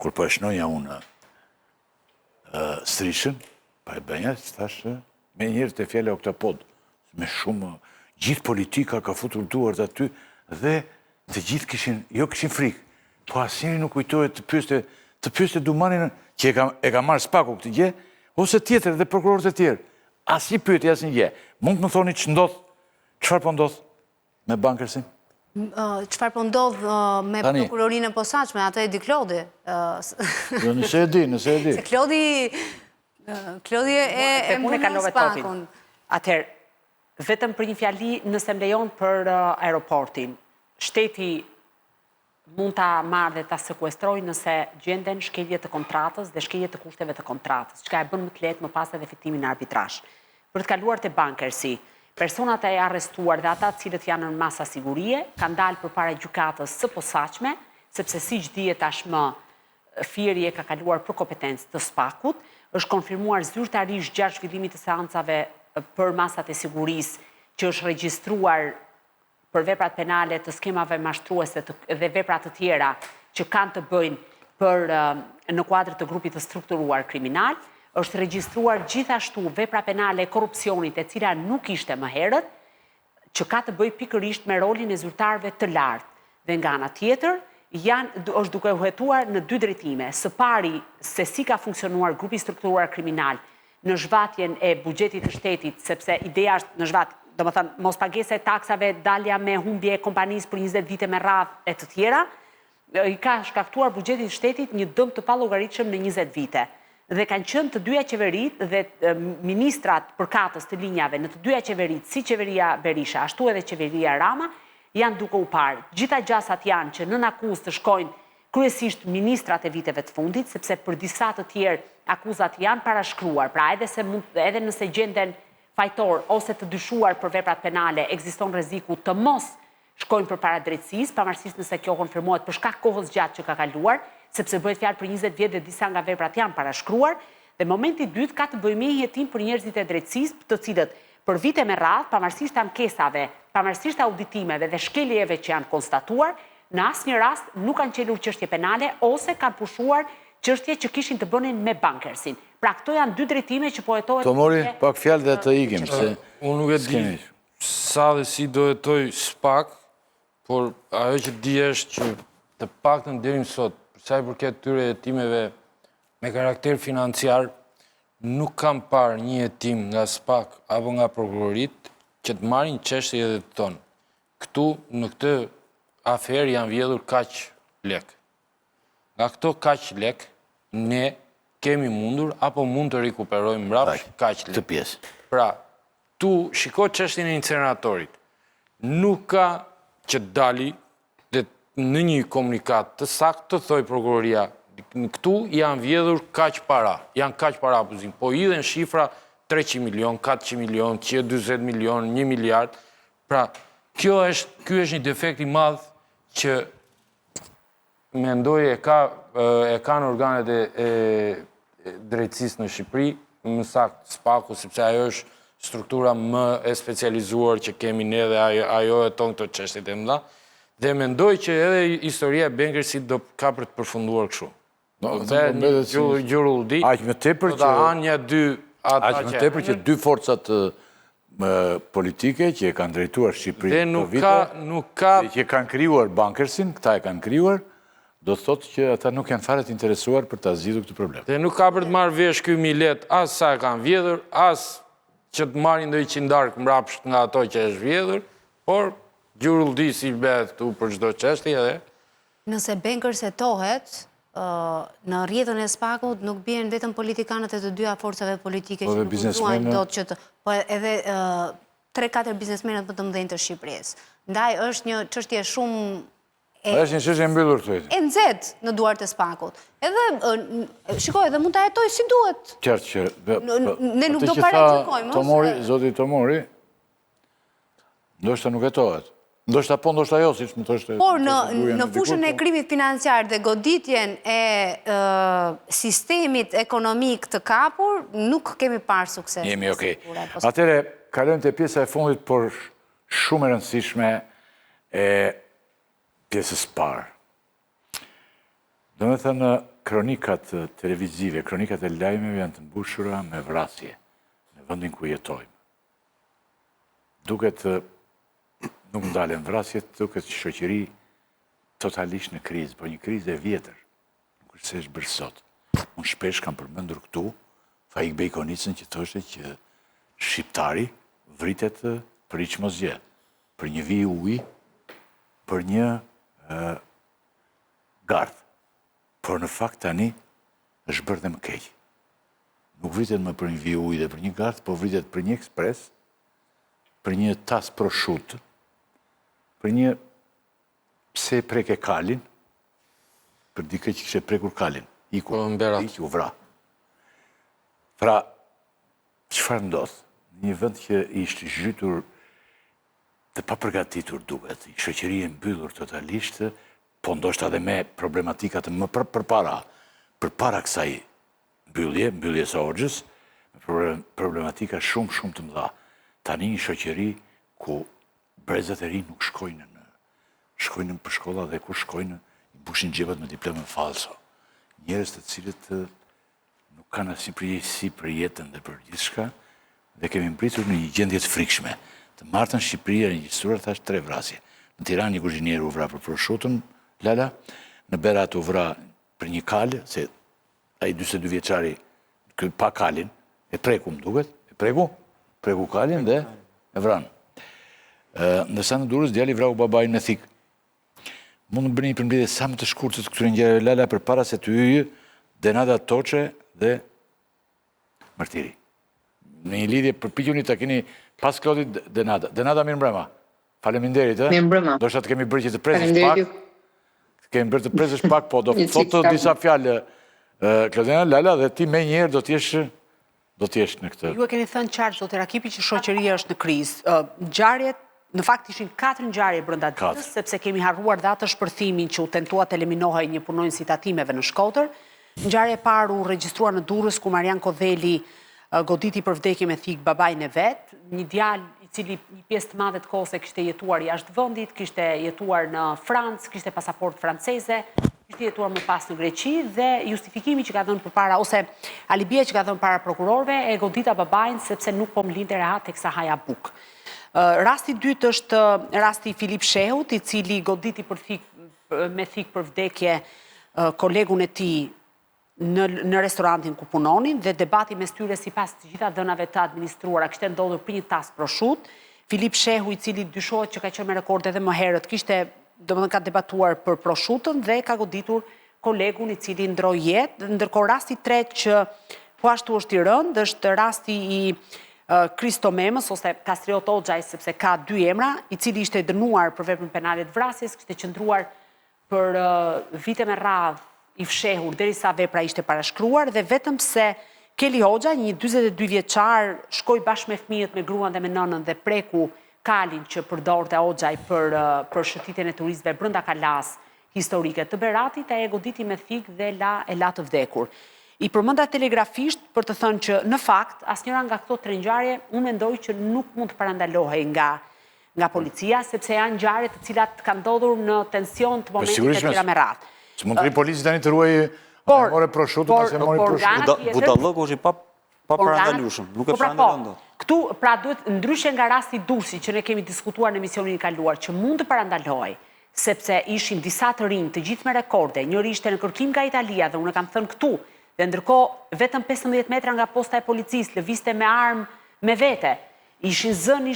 kur po e shnoja unë Strishën, pa e bënja, thash me njërë të fjale Oktapod, me shumë, gjithë politika ka futur duart aty, dhe të gjithë kishin frikë, po asnjëri nuk kujtohet të pyeste Dumanin që e ka marrë spaku këtë gjë, ose tjetër dhe prokurorët e tjerë. Asnjë pyetje, asnjë gjë. Mund të më thoni çfarë po ndodh me bankersin? Çfarë po ndodh me prokurorinë e posaçme, atë e di Klodi. Jo, nëse e di. Se Klodi e mbulon spakun. Atëherë, vetëm për një fjali nëse më lejon për aeroportin, shteti mund ta marrë dhe ta sekuestrojë nëse gjenden shkelje të kontratës dhe shkelje të kushteve të kontratës, çka e bën më të lehtë më pas edhe fitimin në arbitrazh. Për të kaluar te bankersi, personat e arrestuar dhe ata të cilët janë në masa sigurie kanë dalë përpara gjykatës së posaçme, sepse siç dihet tashmë firje ka kaluar për kompetencë të spakut, është konfirmuar zyrtarisht gjatë zhvillimit të seancave për masat e sigurisë që është regjistruar për veprat penale të skemave mashtruese dhe veprat të tjera që kanë të bëjnë në kuadër të grupit të strukturuar kriminal, është regjistruar gjithashtu vepra penale e korrupsionit e cila nuk ishte më herët, që ka të bëjë pikërisht me rolin e zyrtarëve të lartë. Dhe nga ana tjetër, është duke u hetuar në 2 drejtime. Së pari, se si ka funksionuar grupi strukturuar kriminal në zhvatjen e buxhetit të shtetit, sepse ideja është në do më thënë, mos pagesa e taksave, dalja me humbje e kompanisë për 20 vite me radhë e të tjera, i ka shkaktuar buxhetit shtetit një dëm të pallogaritshëm në 20 vite. Dhe kanë qenë të dyja qeverit dhe ministrat përkatës të linjave në të dyja qeverit, si qeveria Berisha, ashtu edhe qeveria Rama, janë duke u parë. Gjitha gjasat janë që nën akuzë të shkojnë kryesisht ministrat e viteve të fundit, sepse për disa të tjerë akuzat janë parashkruar, pra edhe nëse gjenden fajtor ose të dyshuar për veprat penale, ekziston rreziku të mos shkojnë për para drejtësisë, pavarësisht nëse kjo konfirmohet për shkak kohës gjatë që ka kaluar, sepse bëhet fjalë për 20 vjet dhe disa nga veprat janë parashkruar, dhe momenti i dytë ka të bëjë me jetim për njerëzit e drejtësisë, të cilët për vite me radhë, pavarësisht ankesave, pavarësisht auditimeve dhe shkeljeve që janë konstatuar, në asnjë rast nuk kanë qelur çështje penale ose kanë pushuar çështje që kishin të bënin me bankersin. Pra këto janë dy drejtime që po hetohet. To mori pak fjalë dhe të ikim se unë nuk e di sa dhe si do hetoj SPAK, por ajo që di është që të paktën deri më sot, për sa i përket këtyre hetimeve me karakter financiar, nuk kam parë një hetim nga SPAK apo nga prokurorit që të marrin çështje edhe të tonë. Këtu në këtë aferë janë vjedhur kaq lek. Nga këto kaq lek, ne kemi mundur apo mund të rikuperojmë mbrapsht kaq lek. Të pjesë. Pra, tu shiko çështjen e inceneratorit. Nuk ka që dali dhe në një komunikat të saktë të thoj prokuroria, këtu janë vjedhur kaq para, janë kaq para abuzim, po hidhen shifra 300 milion, 400 milion, 40 milion, 1 miliard. Pra, ky është një defekt i madh që mendoj e kanë organet e drejtësisë në Shqipëri, më saktë SPAK-u, sepse ajo është struktura më e specializuar që kemi ne dhe ajo e tonë këto çështjet e mëdha. Dhe mendoj që edhe historia e bankersit do ka për të përfunduar kështu. Dhe një gjurulldi, aq më tepër do ta hanë një dy ata aq më tepër që dy forcat politike që e kanë drejtuar Shqipërinë dhe këto vite, nuk ka dhe që kanë krijuar bankersin, këta e kanë krijuar, do të thotë që ata nuk janë fare të interesuar për ta zgjidhur këtë problem. Dhe nuk ka për të marrë vesh ky milet as sa e kanë vjedhur, as që të marrin ndonjë qindark mbrapsht nga ato që është vjedhur, por gjurulldi si bëhet këtu për çdo çështje edhe. Nëse bankers hetohet, në rrjedhën e SPAK-ut nuk bien vetëm politikanët e të dyja forcave politike që nuk duajnë dot që të, po edhe 3-4 biznesmenët më të mëdhenj të Shqipërisë. Ndaj është një çështje shumë është një çështje e mbyllur thotë. E nxehtë në duart e SPAK-ut. Edhe shikoj, edhe mund ta hetoj si duhet. Qartë që ne nuk do paraqykojmë. Tomori, zoti Tomori, ndoshta nuk hetohet. Ndoshta po, ndoshta jo, siç më thoshte. Por në fushën e krimit financiar dhe goditjen e sistemit ekonomik të kapur, nuk kemi parë sukses. Jemi okay. Atëre, kalojmë te pjesa e fundit, por shumë e rëndësishme e pjesës parë. Domethënë, kronikat televizive, kronikat e lajmeve janë të mbushura me vrasje në vendin ku jetojmë. Duket nuk ndalen vrasjet, duket shoqëri totalisht në krizë, por një krizë e vjetër, nuk është se është bërë sot. Unë shpesh kam përmendur këtu Faik Bejkonicën që thoshte që shqiptari vritet për hiç mos gjë, për një vijë ujë, për një gardh. Por në fakt tani është bërë dhe më keq. Nuk vritet më për një vijë ujë dhe për një gardh, po vritet për një ekspres, për një tas prosciutto, për një pse preke kalin, për dikë që kështë prekur kalin, iku u vra. Pra, çfarë ndodh? Një vend që ishte zhytur dhe pa përgatitur duket, një shoqëri e mbyllur totalisht, po ndoshta edhe me problematikat më përpara kësaj mbyllje së Orxhës, problematika shumë të mëdha. Tani një shoqëri ku brezat e rinj nuk shkojnë për shkolla dhe kur shkojnë i mbushin xhepat me diplomën falso. Njerëz të cilët nuk kanë asnjë përgjegjësi për jetën dhe për gjithçka dhe kemi mbritur në një gjendje të frikshme. Të martën Shqipëria regjistruar thash 3 vrasje. Në Tiranë një kuzhinier u vra për prosciuton, Lala, në Berat u vra për një kal, se ai 42 vjeçari pa kalin, e preku më duket, preku kalin dhe e vran. Ndërsa në Durrës djali vrau babain me thik. Mund të bëni një përmbledhje sa më të shkurtër të këtyre ngjarjeve Lala përpara se të hyjë Denada Toçe dhe Martiri. Në një lidhje përpiquni ta keni pas Klodit Denada. Denada mirë mbrëma. Faleminderit, ë. Mirë mbrëma. Do shta të kemi bërë që të presësh pak. Të kemi bërë të presësh pak, po do thotë disa fjalë Klodina Lala dhe ti me njerë do t'jesh në këtë. Ju e keni thënë qartë, zotë Rakipi, që shoqëria është në krizë. Ngjarjet, në fakt ishin 4 ngjarje brenda ditës, sepse kemi harruar dhe atë shpërthimin që u tentua të eliminohej një punonjës i tatimeve në Shkodër. Ngjarja e parë u regjistrua në Durrës, ku Marian Kodheli goditi për vdekje me thik babajnë e vet, një djalë i cili një pjesë të madhe të kohës e kishte jetuar jashtë vendit, kishte jetuar në Francë, kishte pasaport franceze, kishte jetuar më pas në Greqi dhe justifikimi që ka dhënë përpara ose alibia që ka dhënë para prokurorëve e godita babajnë sepse nuk po mlinte rehat teksa haja buk. Rasti dytë është rasti Filip Shehut, i cili goditi me thik për vdekje kolegun e tij në restorantin ku punonin dhe debati mes tyre sipas të gjitha dhënave të administruara kishte ndodhur për një tas proshut. Filip Shehu, i cili dyshohet që ka qenë me rekord edhe më herët, ka debatuar për proshutën dhe ka goditur kolegun i cili ndroi jetë. Ndërkohë rasti i tretë që po ashtu është i rëndë është rasti i Kristo Memës ose Kastriot Oxhaj, sepse ka 2 emra, i cili ishte dënuar për veprën penale të vrasjes, kishte qëndruar për vite me radhë i fshehur derisa vepra ishte parashkruar dhe vetëm pse Keli Hoxha, një 42 vjeçar, shkoi bashkë me fëmijët, me gruan dhe me nënën dhe preku kalin që përdorte Hoxhaj për shëtitjen e turistëve brenda kalas historike të Beratit, e goditi me thik dhe e la të vdekur. I përmenda telegrafisht për të thënë që në fakt asnjëra nga këto 3 ngjarje unë mendoj që nuk mund të parandalohej nga policia, sepse janë ngjarje të cilat kanë ndodhur në tension të momentit të tjera me radhë. Së mund të ri polici tani të ruaj more proshutën, ase mori proshutën. Budallëku është i pa parandalueshëm, nuk e parandalon dot. Këtu, pra duhet, ndryshe nga rasti Durrësi që ne kemi diskutuar në emisionin e kaluar, që mund të parandalohej, sepse ishin disa të rinj, të gjithë me rekorde, njëri ishte në kërkim nga Italia dhe unë kam thënë këtu, dhe ndërkohë vetëm 15 metra nga posta e policisë, lëviste me armë me vete, ishin zënë,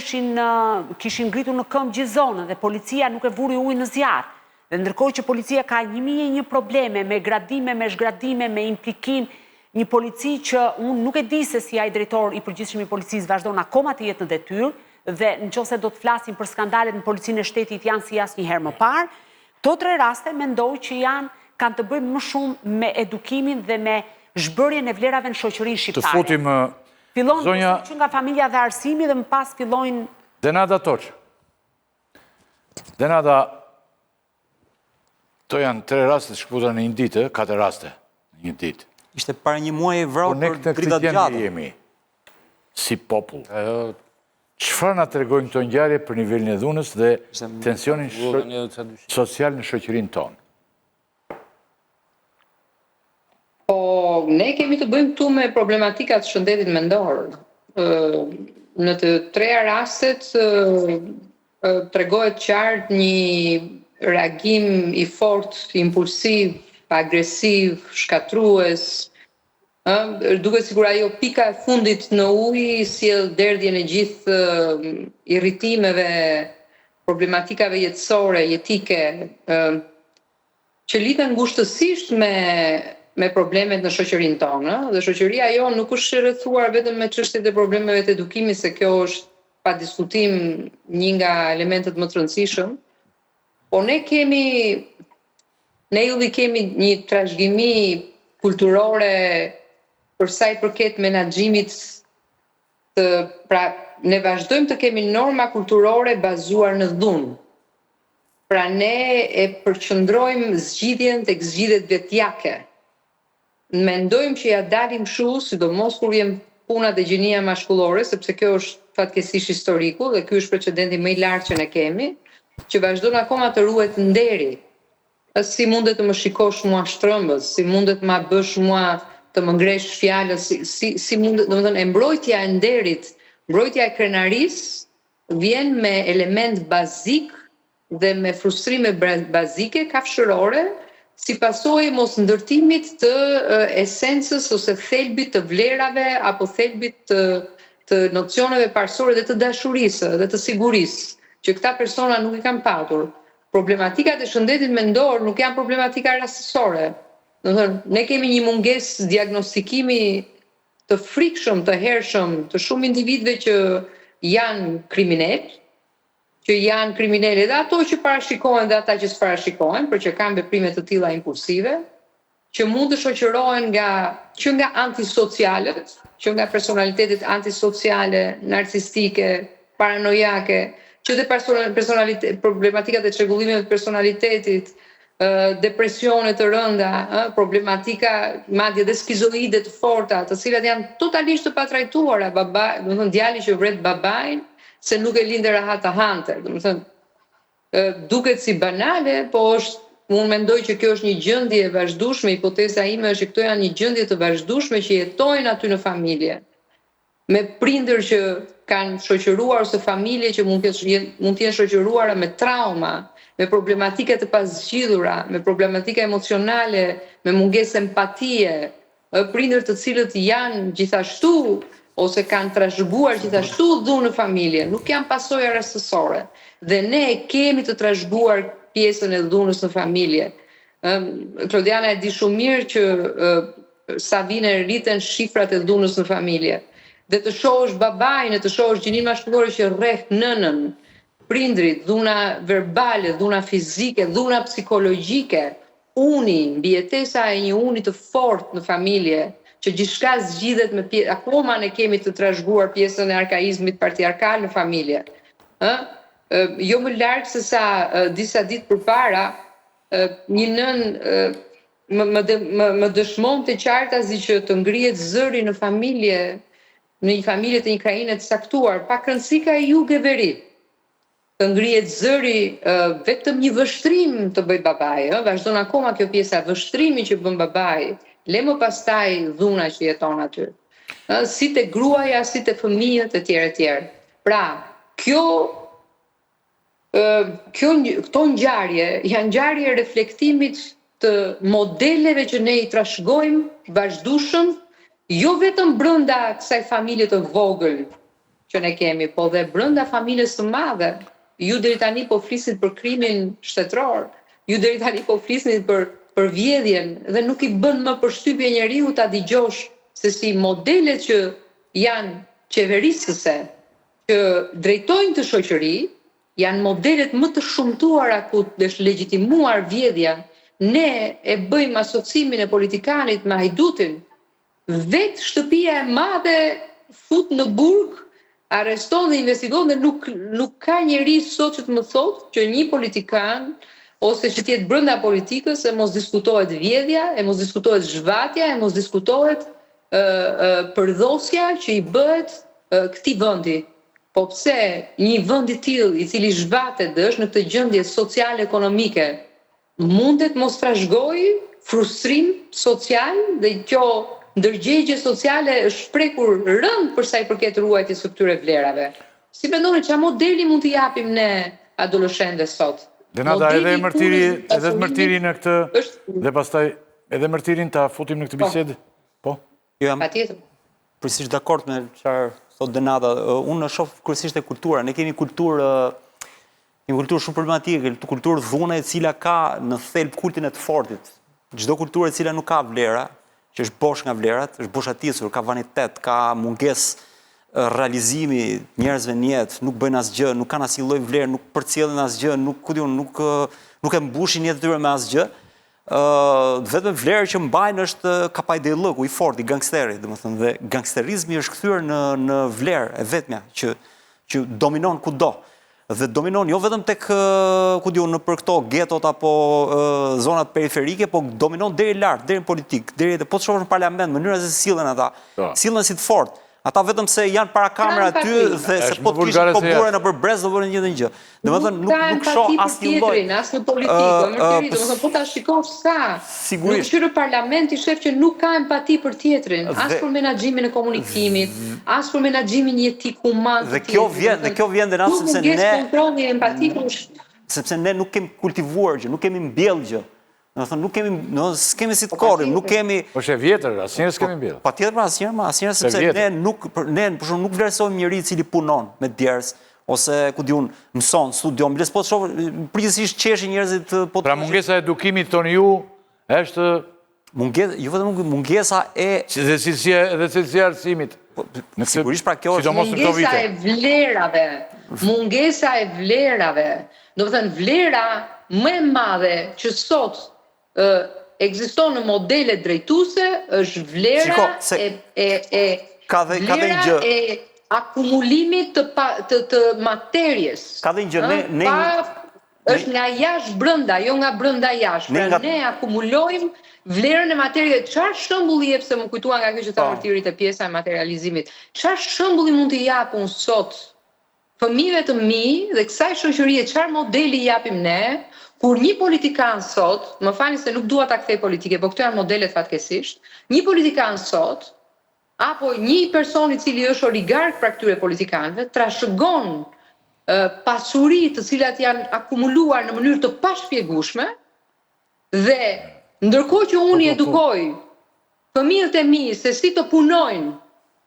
kishin ngritur në këmbë gjithë zonën dhe policia nuk e vuri ujë në zjarr. Dhe ndërkohë që policia ka 1001 probleme me gradime, me zhgradime, me implikim, një polici që unë nuk e di se si ai drejtor i përgjithshëm i policisë vazhdon akoma të jetë në detyrë dhe nëse do të flasim për skandalet në policinë e shtetit janë si asnjëherë më parë. Këto 3 raste mendoj që kanë të bëjnë më shumë me edukimin dhe me zhbërjen e vlerave në shoqërinë shqiptare. Të futim zonja që nga familja dhe arsimi dhe më pas fillojnë Denada Toçe. Denada, to janë 3 raste të shkputura në një ditë, 4 raste në një ditë. Ishte para një muaji e vrau për drita të gjatë. Jemi si popull. Çfarë na tregojnë këto ngjarje për nivelin e dhunës dhe tensionin social në shoqërinë tonë? Po, ne kemi të bëjmë këtu me problematikat shëndetit mendor. Në të 3 rastet tregohet qartë një reagim i fort, impulsiv, agresiv, shkatrues, duke sigur ajo pika e fundit në ujë sjell derdhjen e gjithë irritimeve, problematikave jetësore, jetike, që lidhen ngushtësisht me problemet në shoqërinë tonë, dhe shoqëria jonë nuk është rrethuar vetëm me çështjet e problemeve të edukimit, se kjo është pa diskutim një nga elementet më të rëndësishëm. Po ne ju kemi një trashëgimi kulturore për sa i përket menaxhimit pra ne vazhdojmë të kemi norma kulturore bazuar në dhunë. Pra ne e përqendrojmë zgjidhjen tek zgjidhjet vetjake. Mendojmë që ja dalim kështu, sidomos kur vjen puna te gjenia mashkullore, sepse kjo është fatkeqësisht historiku dhe ky është precedenti më i lartë që ne kemi, që vazhdon akoma të ruhet nderi. Si mundet të më shikosh mua shtrëmbës, si mundet ma bësh mua të më ngresh fjalës, si mundet, domethënë mbrojtja e nderit, mbrojtja e krenarisë vjen me element bazik dhe me frustrime bazike kafshërore, si pasojë mos ndërtimit të esencës ose thelbit të vlerave apo thelbit të nocioneve parsorë dhe të dashurisë dhe të sigurisë. që këta persona nuk i kanë patur. Problematikat e shëndetit mendor nuk janë problematika rastësore. Do të thënë, ne kemi një mungesë diagnostikimi të frikshëm, të hershëm, të shumë individëve që janë kriminalë, që janë kriminale dhe ato që parashikohen dhe ata që s'parashikohen, për që kanë veprime të tilla impulsive, që mund të shoqërohen që nga antisocialet, që nga personalitetet antisociale, narcistike, paranojake, që dhe problematikat e çrregullimeve të personalitetit, depresione të rënda, problematika madje dhe skizoide të forta, të cilat janë totalisht të patrajtuara, do të thënë djali që vret babain se nuk e lindë rahat të hante. Do të thënë duket si banale, po unë mendoj që kjo është një gjendje e vazhdueshme, hipoteza ime është që këto janë një gjendje të vazhdueshme që jetojnë aty në familje, me prindër që kanë shoqëruar ose familje që mund të jenë shoqëruara me trauma, me problematika të pazgjidhura, me problematika emocionale, me mungesë empatie, prindër të cilët janë gjithashtu ose kanë trashëguar gjithashtu dhunë në familje, nuk janë pasoja rastësore. Dhe ne kemi të trashëguar pjesën e dhunës në familje. Klodiana e di shumë mirë që sa vine rriten shifrat e dhunës në familje. Dhe të shohësh babain, të shohësh gjininë maskullore që rreh nënën, prindrit, dhuna verbale, dhuna fizike, dhuna psikologjike, mbijetesa e një uni të fortë në familje, që gjithçka zgjidhet me pjesë, akoma ne kemi të trashëguar pjesën e arkaizmit patriarkal në familje. Jo më larg se sa disa ditë përpara, një nën më dëshmonte qartazi që të ngrihet zëri në familje, në një familje të një krajine të saktuar, pa rëndësi ka e jug e veri. Të ngrihet zëri vetëm një vështrim të bëj babai, vazhdon akoma kjo pjesa vështrimi që bën babai, le më pastaj dhuna që jeton aty. Si te gruaja, si te fëmijët e tjerë. Pra, këto ngjarje janë ngjarje reflektimit të modeleve që ne i trashëgojmë vazhdueshëm, jo vetëm brenda kësaj familje të vogël që ne kemi, po dhe brenda familjes së madhe. Ju deri tani po flisit për krimin shtetëror, ju deri tani po flisnit për vjedhjen dhe nuk i bën më përshtypje njeriu ta dëgjosh se si modelet që janë qeverisëse, që drejtojnë të shoqëri, janë modelet më të shumtuara ku është legjitimuar vjedhja. Ne e bëjmë asocimin e politikanit me hajdutin. Vetë shtëpia e madhe fut në burg, arreston dhe investigon dhe nuk ka njeri sot që të më thotë që një politikan ose që tjetë brenda politikës e mos diskutohet vjedhja, e mos diskutohet zhvatja, e mos diskutohet përdhosja që i bëhet këtij vendi. Po pse një vend i tillë i cili zhvatet dhe është në këtë gjendje sociale-ekonomike, mundet mos trashëgojë frustrim social dhe kjo ndërgjegje sociale është shprekur rënd për sa i përket ruajtjes së këtyre vlerave. Si mendoni çfarë modeli mund t'i japim ne adoleshentëve sot? Denata, edhe mërtiri në këtë, dhe pastaj edhe mërtirin ta futim në këtë bisedë? Po? Patjetër. Përgjithsisht dakord me çfarë thot Denata. Unë shoh kryesisht e kultura. Ne kemi kulturë shumë problematike, kulturë dhune e cila ka në thelb kultin e të fortit. Çdo kulturë e cila nuk ka vlera, që është bosh nga vlerat, është boshatisur, ka vanitet, ka mungesë realizimi njerëzve në jetë, nuk bëjnë asgjë, nuk kanë asnjë lloj vlerë, nuk përcjellin asgjë, nuk e mbushin jetën e tyre me asgjë. Vetëm vlerë që mbajnë është kapajdelëku i fortë, i gangsterit, domethënë, dhe gangsterizmi është kthyer në vlerë e vetmja që dominon kudo. Dhe dominon jo vetëm tek nëpër këto getot apo zonat periferike, po dominon deri lart, deri në politikë, deri po të shohësh në parlament, mënyra se sillen ata, sillen si të fortë. Ata vetëm se janë para kamera aty dhe se po të kishin po burë nëpër brez do bënin një gjë. Domethënë nuk shoh asnjë lloj as në politikë, domethënë po ta shikosh sa. Sigurisht. Në parlament i shef që nuk ka empati për tjetrin, as për menaxhimin e komunikimit, as për menaxhimin jetik human. Dhe kjo vjen dhe natë sepse ne kontrolli empati sepse ne nuk kemi kultivuar gjë, nuk kemi mbjellë gjë. Nuk kemi si të korrim, nuk kemi... Po është e vjetër, asnjëherë s'kemi mbjellë. Patjetër, asnjëherë sepse ne nuk vlerësojmë njëri i cili punon me djers, ose ku diun mëson, studion, biles po të shoh përgjithsisht qeshin njerëzit po. Pra mungesa e edukimit thoni ju është jo vetëm mungesa e dhe cilësia e arsimit. Sigurisht pra kjo është mungesa e vlerave. Mungesa e vlerave. Do të thënë vlera më e madhe që sot ekziston në modelet drejtuese është vlera e akumulimit të materjes. Ka dhe një gjë, është nga jashtë brenda, jo nga brenda jashtë. Pra ne akumulojmë vlerën e materjeve. Çfarë shembulli jep, se më kujtua nga kjo që tha Ortirit e pjesa e materializimit. Çfarë shembulli mund t'i jap unë sot fëmijëve të mi dhe kësaj shoqërie, çfarë modeli japim ne, kur një politikan sot, më falni se nuk dua ta kthej politike, po këto janë modelet fatkeqësisht, një politikan sot apo një person i cili është oligark pra këtyre politikanëve trashëgon pasuri të cilat janë akumuluar në mënyrë të pashpjegueshme dhe ndërkohë që unë i edukoj fëmijët e mi se si të punojnë,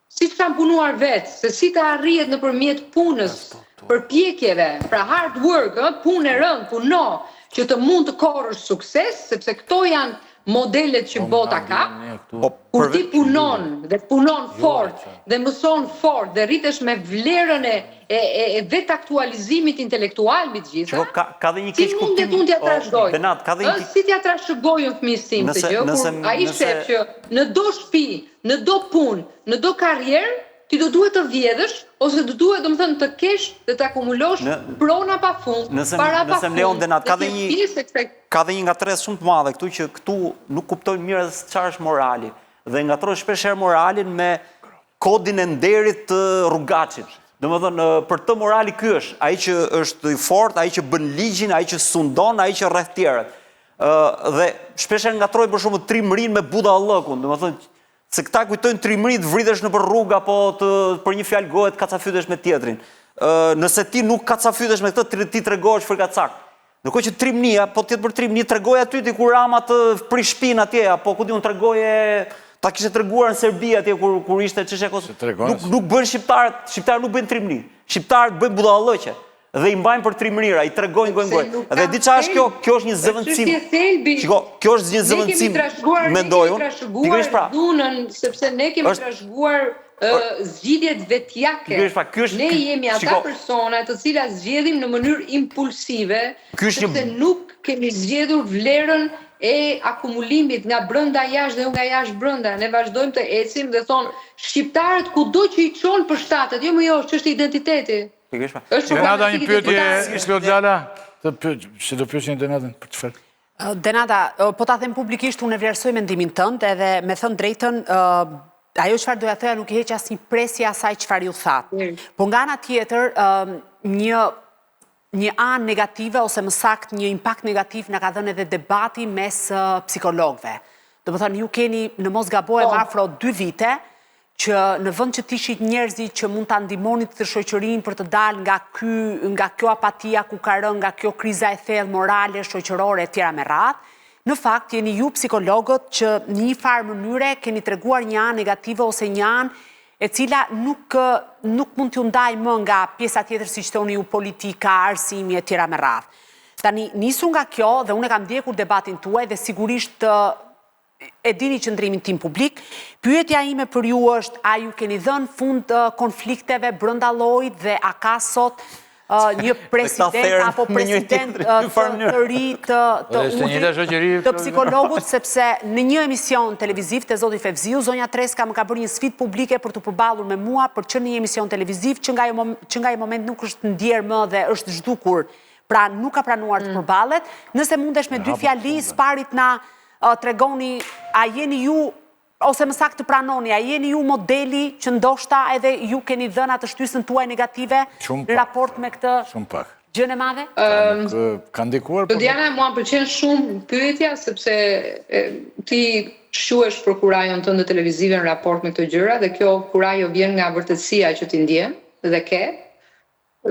si të kanë punuar vetë, se si të arrihet nëpërmjet punës, përpjekjeve, pra hard work, punë e rëndë, puno, që të mund të korrësh sukses, sepse këto janë modelet që bota ka, kur ti punon dhe punon fort dhe mëson fort dhe rritesh me vlerën e vetë aktualizimit intelektual mbi të gjitha, si mundet unë t'ja trashëgoj? Si t'ja trashëgoj unë fëmijës tim të gjë, kur ai shef që në do shtëpi, në do punë, në do karrierë, ti do duhet të vjedhësh, ose do duhet të kesh dhe të akumulosh prona pa fund, para pa fund. Ka dhe një ngatres shumë të madhe këtu që këtu nuk kuptojnë mirë se çfarë është morali. Dhe ngatrojnë shpeshherë moralin me kodin e nderit të rrugaçit. Domethënë për të morali ky është, ai që është i fortë, ai që bën ligjin, ai që sundon, ai që rreth tjerët. Dhe shpeshherë ngatrojnë për shembull trimërinë me budallëkun, domethënë se këta kujtojnë trimëri të vritesh nëpër rrugë apo për një fjalë goje të kacafytesh me tjetrin. Nëse ti nuk kacafytesh me këtë, ti tregohesh frikacak. Ndërkohë që trimnia, po tjetë për trimni, tregoj aty ti kur Rama të prish shpinë atje, apo ku di unë tregoje, ta kishe treguar në Serbi atje kur ishte çështja e Kosovës. Nuk bën shqiptarët nuk bëjnë trimni. Shqiptarët bëjnë budallëqe dhe i mbajnë për trimënira, i tregojnë gojë. Dhe di çfarë është kjo? Kjo është një zëvendësim. Shiko, kjo është një zëvendësim, mendoj unë. Pikërisht pra. Sepse ne kemi trashëguar zgjidhjet vetjake. Ne jemi ata persona të cilat zgjedhim në mënyrë impulsive, sepse nuk kemi zgjedhur vlerën e akumulimit nga brenda jashtë dhe nga jashtë brenda. Ne vazhdojmë të ecim dhe thonë shqiptarët kudo që i çon për shtatet, jo më jo, ç'është identiteti. Denata, një pyetje, Slot Gjala, që do pyeshin Denatën për çfarë? Denata, po ta them publikisht, unë e vlerësoj mendimin tënd, edhe me thënë drejtën, ajo çfarë doja thëja nuk i heq asnjë presje asaj çfarë ju thatë. Po nga ana tjetër, një anë negative, ose më saktë një impakt negativ na ka dhënë edhe debati mes psikologëve. Do të thënë, ju keni në mos gabohem afro 2 vite, që në vend që tishit njerëzit që mund ta ndihmonit të shoqërinë për të dalë nga kjo apatia ku ka rënë, nga kjo kriza e thellë morale, shoqërore e tjera me radhë, në fakt jeni ju psikologët që në një farë mënyre keni treguar një anë negative ose një anë e cila nuk mund t'ju ndaj më nga pjesa tjetër si që thoni ju politika, arsimi e tjera me radhë. Tani nisu nga kjo dhe unë e kam ndjekur debatin tuaj dhe sigurisht e dini qëndrimin tim publik, pyetja ime për ju është, a ju keni dhënë fund konflikteve brenda llojit dhe a ka sot një president apo president të ri të psikologut, sepse në një emision televiziv të zoti Fevziu, zonja Treska më ka bërë një sfidë publike për të përballur me mua për që një emision televiziv që nga i moment nuk është ndjerë më dhe është zhdukur, pra nuk ka pranuar të përballet. Nëse mundesh me 2 fjali, sparit na tregoni, a jeni ju, ose më saktë të pranoni, a jeni ju modeli që ndoshta edhe ju keni dhënë atë shtysën tuaj negative në raport me këtë gjën e madhe? Ka ndikuar? Diana, mua pëlqen shumë pyetja, sepse ti shuhesh për kurajon tënde televizive në raport me këto gjëra, dhe kjo kurajo vjen nga vërtetësia që ti ndjen dhe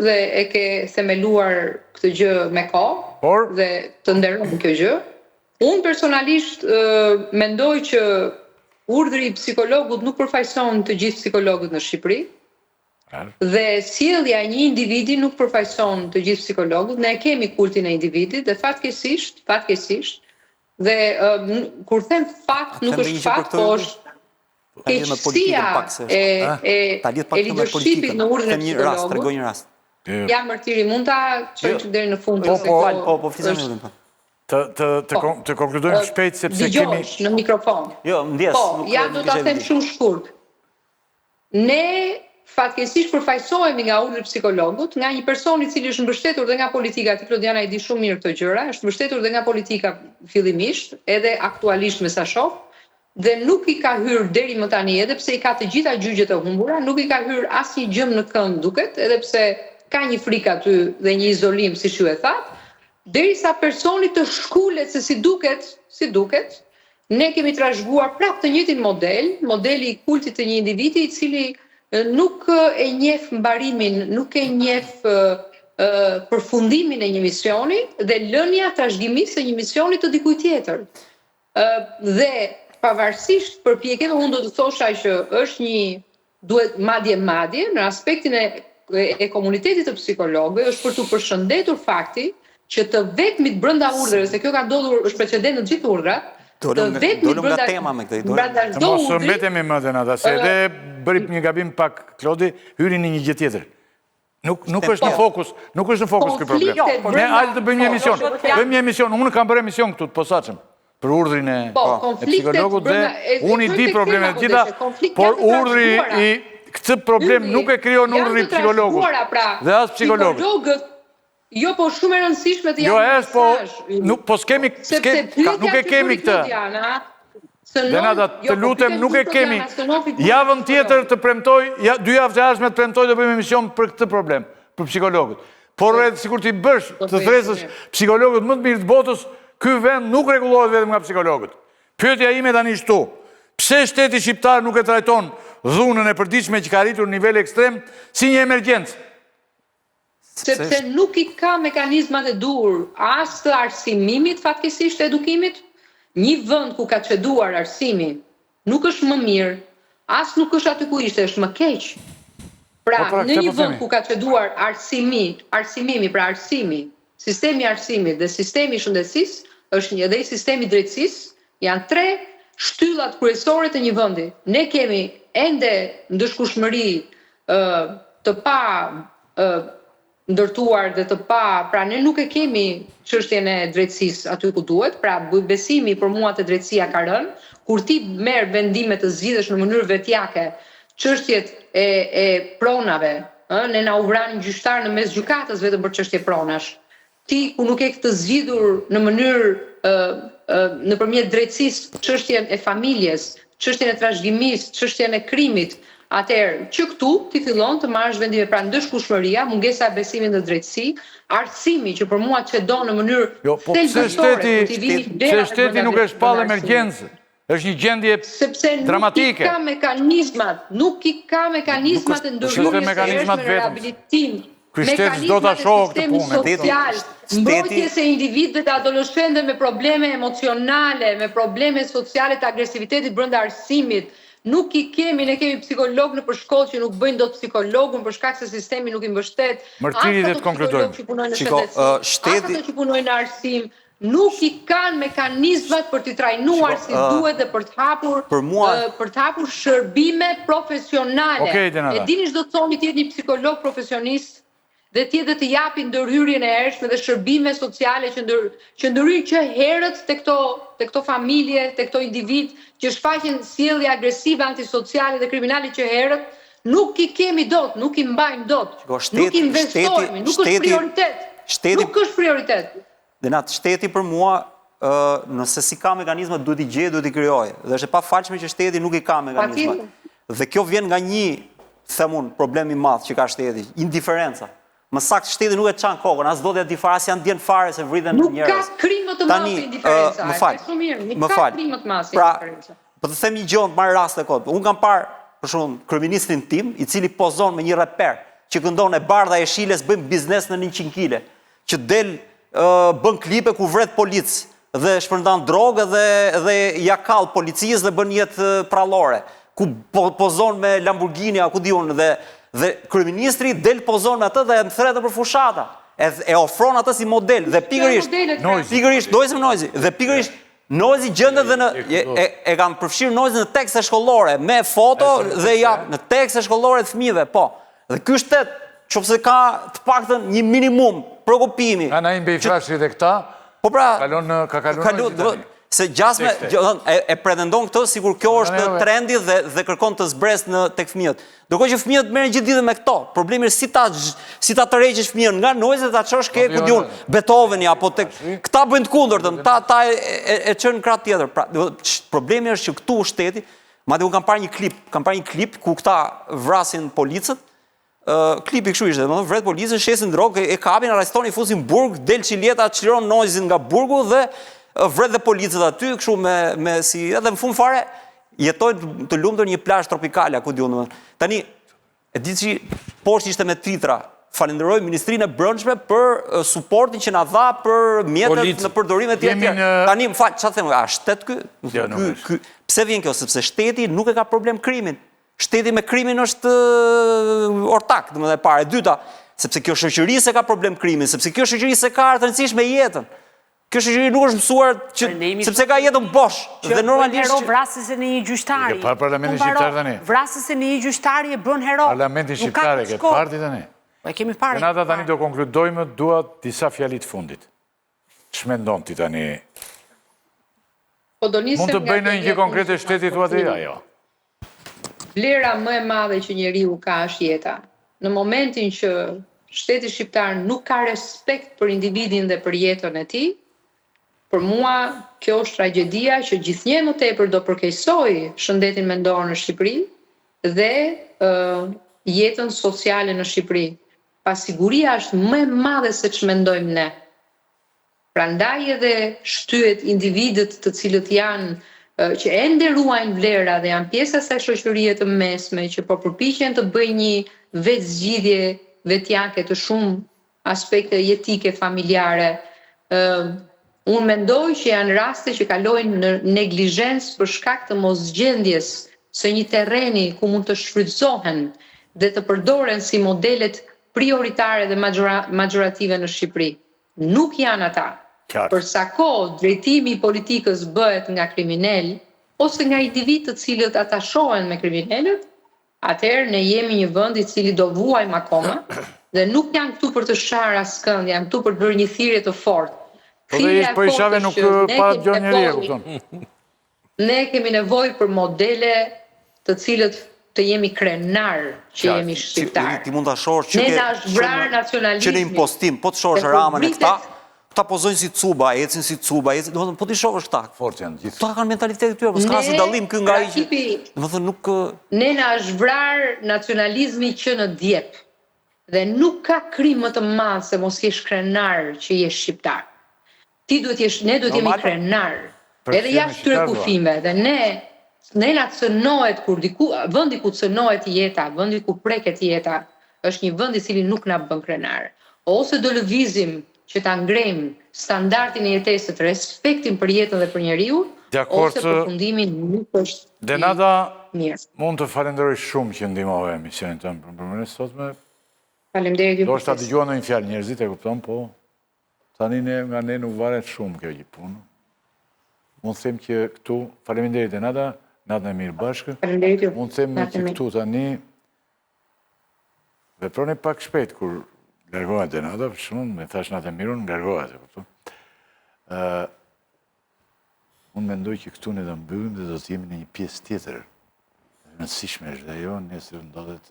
dhe e ke themeluar këtë gjë me kohë dhe të nderon kjo gjë. Unë personalisht mendoj që urdhri i psikologut nuk përfaqëson të gjithë psikologët në Shqipëri. Dhe sjellja e një individi nuk përfaqëson të gjithë psikologët, ne kemi kultin e individit dhe fatkeqësisht, dhe kur them fakt nuk është fakt, po është keqësia e leadershipit në urdhën e psikologut. Tregoj një rast. Ja Martiri, mund ta çojmë deri në fund. Po, flisëm. Të konkludojmë shpejt sepse kemi... Dëgjosh në mikrofon. Jo, ndjes. Po, ja do ta them shumë shkurt. Ne fatkeqësisht përfaqësohemi nga urdhri psikologut, nga një person i cili është mbështetur dhe nga politika, ti Klodiana e di shumë mirë këto gjëra, është mbështetur dhe nga politika fillimisht, edhe aktualisht me sa shoh, dhe nuk i ka hyrë deri më tani, edhe pse i ka të gjitha gjyqjet e humbura, nuk i ka hyrë asnjë gjëm në kënd duket, edhe pse ka një frikë aty dhe një izolim, siç ju e thatë, derisa personi të shkulet se si duket, ne kemi trashëguar prapë të njëjtin modeli i kultit të një individi i cili nuk e njeh mbarimin, nuk e njeh përfundimin e një misioni dhe lënia trashëgimisë së një misioni të dikujt tjetër. Dhe pavarësisht përpjekjeve, unë do të thosha që është një duhet madje në aspektin e komunitetit të psikologëve është për të përshëndetur fakti që të vetmit brenda urdhrave, se kjo ka ndodhur është precedent në gjithë urdhrat, Dolëm nga tema me këtë. Të mos mbetemi më dhe nata, se edhe bëri një gabim pak Klodi, hyri në një gjë tjetër. Nuk është në fokus ky problem. Ne hajde të bëjmë një emision. Bëjmë një emision, unë kam bërë emision këtu të posaçëm për urdhrin e psikologut dhe unë i di problemet gjitha, por urdhri i këtë problem nuk e krijon urdhri psikologut dhe as psikologut. Jo, po shumë e rëndësishme të janë mesazh. Po s'kemi, nuk e kemi këtë. Denata, të lutem, nuk e kemi. Javën tjetër të premtoj, 2 javë të ardhshme të premtoj të bëjmë emision për këtë problem, për psikologët. Por edhe sikur ti bësh, të thresësh psikologët më të mirë të botës, ky vend nuk rregullohet vetëm nga psikologët. Pyetja ime tani është këtu. Pse shteti shqiptar nuk e trajton dhunën e përditshme që ka arritur në nivel ekstrem si një emergjencë? Sepse nuk i ka mekanizmat e dur as të arsimimit fatkeqësisht edukimit. Një vend ku ka çeduar arsimi nuk është më mirë, as nuk është aty ku ishte, është më keq. Pra, në një vend ku ka çeduar arsimimi, pra arsimi, sistemi i arsimit dhe sistemi i shëndetësisë, është një dhe i sistemi i drejtësisë, janë 3 shtyllat kryesore të një vendi. Ne kemi ende ndëshkueshmëri të pa ndërtuar dhe të pra ne nuk e kemi çështjen e drejtësisë aty ku duhet, pra besimi për mua te drejtësia ka rënë, kur ti merr vendime të zgjidhesh në mënyrë vetjake, çështjet e pronave, ne na u vranin gjyqtar në mes gjykatës vetëm për çështje pronash. Ti ku nuk e ke të zgjidhur në mënyrë nëpërmjet drejtësisë çështjen e familjes, çështjen e trashëgimisë, çështjen e krimit, atëherë që këtu ti fillon të marrësh vendime, pra ndëshkueshmëria, mungesa e besimit në drejtësi, arsimi që për mua çedon në mënyrë pse shteti nuk e shpall emergjencë? Është një gjendje dramatike. Sepse nuk i ka mekanizmat e ndërhyrjes në rehabilitim. Ky shtet s'do ta shohë këtë punë. Mbrojtjes e individëve të adoleshentëve me probleme emocionale, me probleme sociale të agresivitetit brenda arsimit. Nuk i kemi, ne kemi psikolog në përshkollë që nuk bëjnë dot psikologun për shkak se sistemi nuk i mbështet. Mërtiri dhe të konkludojmë. Ata që punojnë në arsim, nuk i kanë mekanizmat për t'i trajnuar si duhet dhe për të hapur shërbime profesionale. E dini ç'do të thoni ti një psikolog profesionist dhe tjetë të japi ndërhyrjen e hershme dhe shërbime sociale që ndërhyjnë që herët te këto familje, te këto individ që shfaqen sjellje agresive, antisociale dhe kriminale që herët nuk i kemi dot, nuk i mbajmë dot, nuk investojmë, nuk është prioritet. Nuk është prioritet. Denat, shteti për mua, nëse si ka mekanizmat, duhet i gjejë, duhet i krijojë. Dhe është e pafalshme që shteti nuk i ka mekanizmat. Dhe kjo vjen nga një, themun, problem i madh që ka shteti, indiferenca. Më saktë shteti nuk e çan kokën, as do të di fare, as janë ndjen fare se vriten njerëz. Nuk ka krim më të madh se indiferenca. Më fal. Nuk ka krim më të madh se indiferenca. Po të them një gjë, të marr rast e kot. Unë kam parë për shembull kryeministin tim, i cili pozon me një reper që këndon e bardha e shiles, bëjmë biznes në 100 kg, që del bën klipe ku vret polic dhe shpërndan drogë dhe ja kall policisë dhe bën jetë prallore, ku pozon me Lamborghini, ku di unë, dhe Dhe kryeministri del pozon me atë dhe e thretë për fushata. E ofron atë si model dhe pikërisht Noizi dhe pikërisht Noizi gjendet dhe e kanë përfshirë Noizi në tekste shkollore me foto dhe jap në tekste shkollore të fëmijëve, po. Dhe ky shtet, nëse ka të paktën një minimum prokopimi. Ka Naim Bejfrashi dhe këta, po pra, ka kalon se gjasme e pretendon këtë sikur kjo është trendi dhe kërkon të zbres tek fëmijët. Ndërkohë që fëmijët merren gjithë ditën me këto. Problemi është si ta tërheqësh fëmijën nga Noizi dhe ta çosh ke ku diun Beethoveni apo tek këta bëjnë të kundërtën, ta e çën krah tjetër. Pra, problemi është që këtu shteti, madje un kam parë një klip ku këta vrasin policët. Klipi kështu ishte, domethënë vret policën, shesin drogë, e kapin, arrestonin, fusin burg, del Çilieta, çliron Noizin nga burgu dhe vret dhe policët aty, kështu me si edhe në fund fare jetojnë të lumtur një plazh tropikale, ku diun domethënë. Tani e di që poshtë ishte me twitra. Falenderoj Ministrinë e Brendshme për suportin që na dha për mjetet në përdorime të tjera. Tani më fal, çfarë them, a shtet ky? Pse vjen kjo? Sepse shteti nuk e ka problem krimin. Shteti me krimin është ortak, domethënë e para, e dyta, sepse kjo shoqëri se ka problem krimin, sepse kjo shoqëri se ka të rëndësishme jetën. Kjo shoqëri nuk është mësuar sepse ka jetën bosh dhe normalisht hero vrasëse në një gjyqtari. Ka parlamentin shqiptar tani. Vrasëse në një gjyqtari e bën hero. Parlamentin shqiptar e ke parti tani. Po e kemi parë. Renata, tani do konkludojmë, dua disa fjali të fundit. Ç'mendon ti tani? Mund të bëjnë një gjë konkrete shtetit tua ti ajo? Vlera më e madhe që njeriu ka është jeta. Në momentin që shteti shqiptar nuk ka respekt për individin dhe për jetën e tij, për mua kjo është tragjedia që gjithnjë më tepër do përkeqësoj shëndetin mendor në Shqipëri dhe jetën sociale në Shqipëri. Pasiguria është më e madhe se ç'mendojmë ne. Prandaj edhe shtyhet individët të cilët janë që ende ruajnë vlera dhe janë pjesë e asaj shoqërie të mesme që po përpiqen të bëjnë një vetzgjidhje vetjake të shumë aspekte jetike familjare. Unë mendoj që janë raste që kalojnë në neglizhencë për shkak të mosgjendjes së një terreni ku mund të shfrytëzohen dhe të përdoren si modelet prioritare dhe majorative në Shqipëri. Nuk janë ata. Për sa kohë drejtimi i politikës bëhet nga kriminal ose nga individ të cilët atashohen me kriminalët, atëherë ne jemi një vend i cili do vuajmë akoma dhe nuk jam këtu për të sharë askënd, jam këtu për të bërë një thirrje të fortë. Po dhe ishtë po i shave nuk para të gjonë njëri e kupton. Ne kemi nevojë për modele të cilët të jemi krenar që jemi shqiptar. Ti mund ta shohësh që na është vrarë nacionalizmi. Që në impostim, po të shohësh Ramën e këta pozojnë si cuba, ecin si cuba, domethënë po ti shohësh këta. Fort janë gjithë. Këta kanë mentalitetin e tyre, po s'ka asnjë dallim këtu nga ai. Domethënë nuk ne na është vrarë nacionalizmi që në djep. Dhe nuk ka krim më të madh se mos jesh krenar që je shqiptar. Ti duhet jesh, ne duhet jemi krenar. Edhe jashtë këtyre kufimeve dhe ne na cënohet kur vendi ku cënohet jeta, vendi ku preket jeta, është një vend i cili nuk na bën krenar. Ose do lëvizim që ta ngrejmë standardin e jetesës, respektin për jetën dhe për njeriu, ose përfundimi nuk është Denata, mirë. Mund të falenderoj shumë që ndihmove emisionin tonë për përmërës sotme. Faleminderit ju. Do është ta dëgjuan ndonjë fjalë njerëzit e kupton, po tani nga ne nuk varet shumë kjo punë. Mund të them që këtu, faleminderit Denata, natën e mirë bashkë. Faleminderit ju. Mund të them që këtu tani veproni pak shpejt kur largohet Denata, për shumë, me thash natë e mirën, largohet, e kupton. Unë mendoj që këtu ne do mbyllim dhe do të jemi në një pjesë tjetër. Rëndësishme është dhe ajo, nesër ndodhet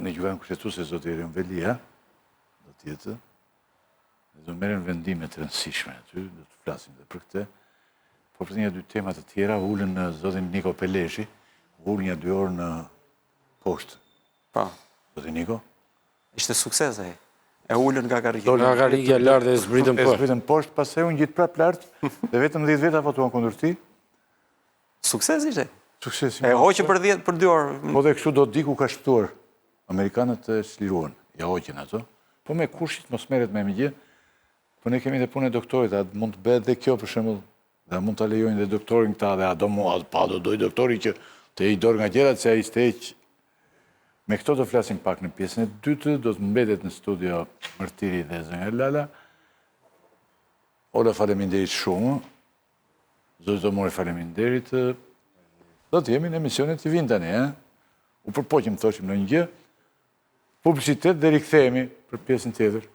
në gjykatën kushtetuese zoti Erion Velia, do tjetë, dhe do merren vendime të rëndësishme aty, do të flasim dhe për këtë. Po për një 2 tema të tjera, ullën zotin Niko Peleshi, ullën një 2 orë në poshtë. Pa. Zotin Niko? Ishte sukses ai. E ullën nga karrika. Nga karrika lartë e zbritën poshtë. E zbritën poshtë, pastaj unë gjitë prapë lartë, dhe vetëm 10 veta votuan kundër ti. Sukses ishte. Sukses. E hoqë për 2 orë. Po dhe kështu do di ku ka shpëtuar. Amerikanët e çliruan, ja hoqën ato. Po me kushit mos merret me gjë. Po ne kemi dhe punë e doktorit, a mund të bëhet dhe kjo për shembull, dhe mund ta lejojnë dhe doktorin këta dhe a do doj doktori që të i dorë nga gjërat se ai s'te heq Me këto do flasim pak në pjesën e dytë, do të mbetet në studio Mërtiri dhe Zënja Lala. Ola, faleminderit shumë. Zoti Mori, faleminderit. Do të jemi në emisionet të vinë tani, u përpoqim, thoshim në një gjë, publicitet dhe rikthehemi për pjesën tjetër.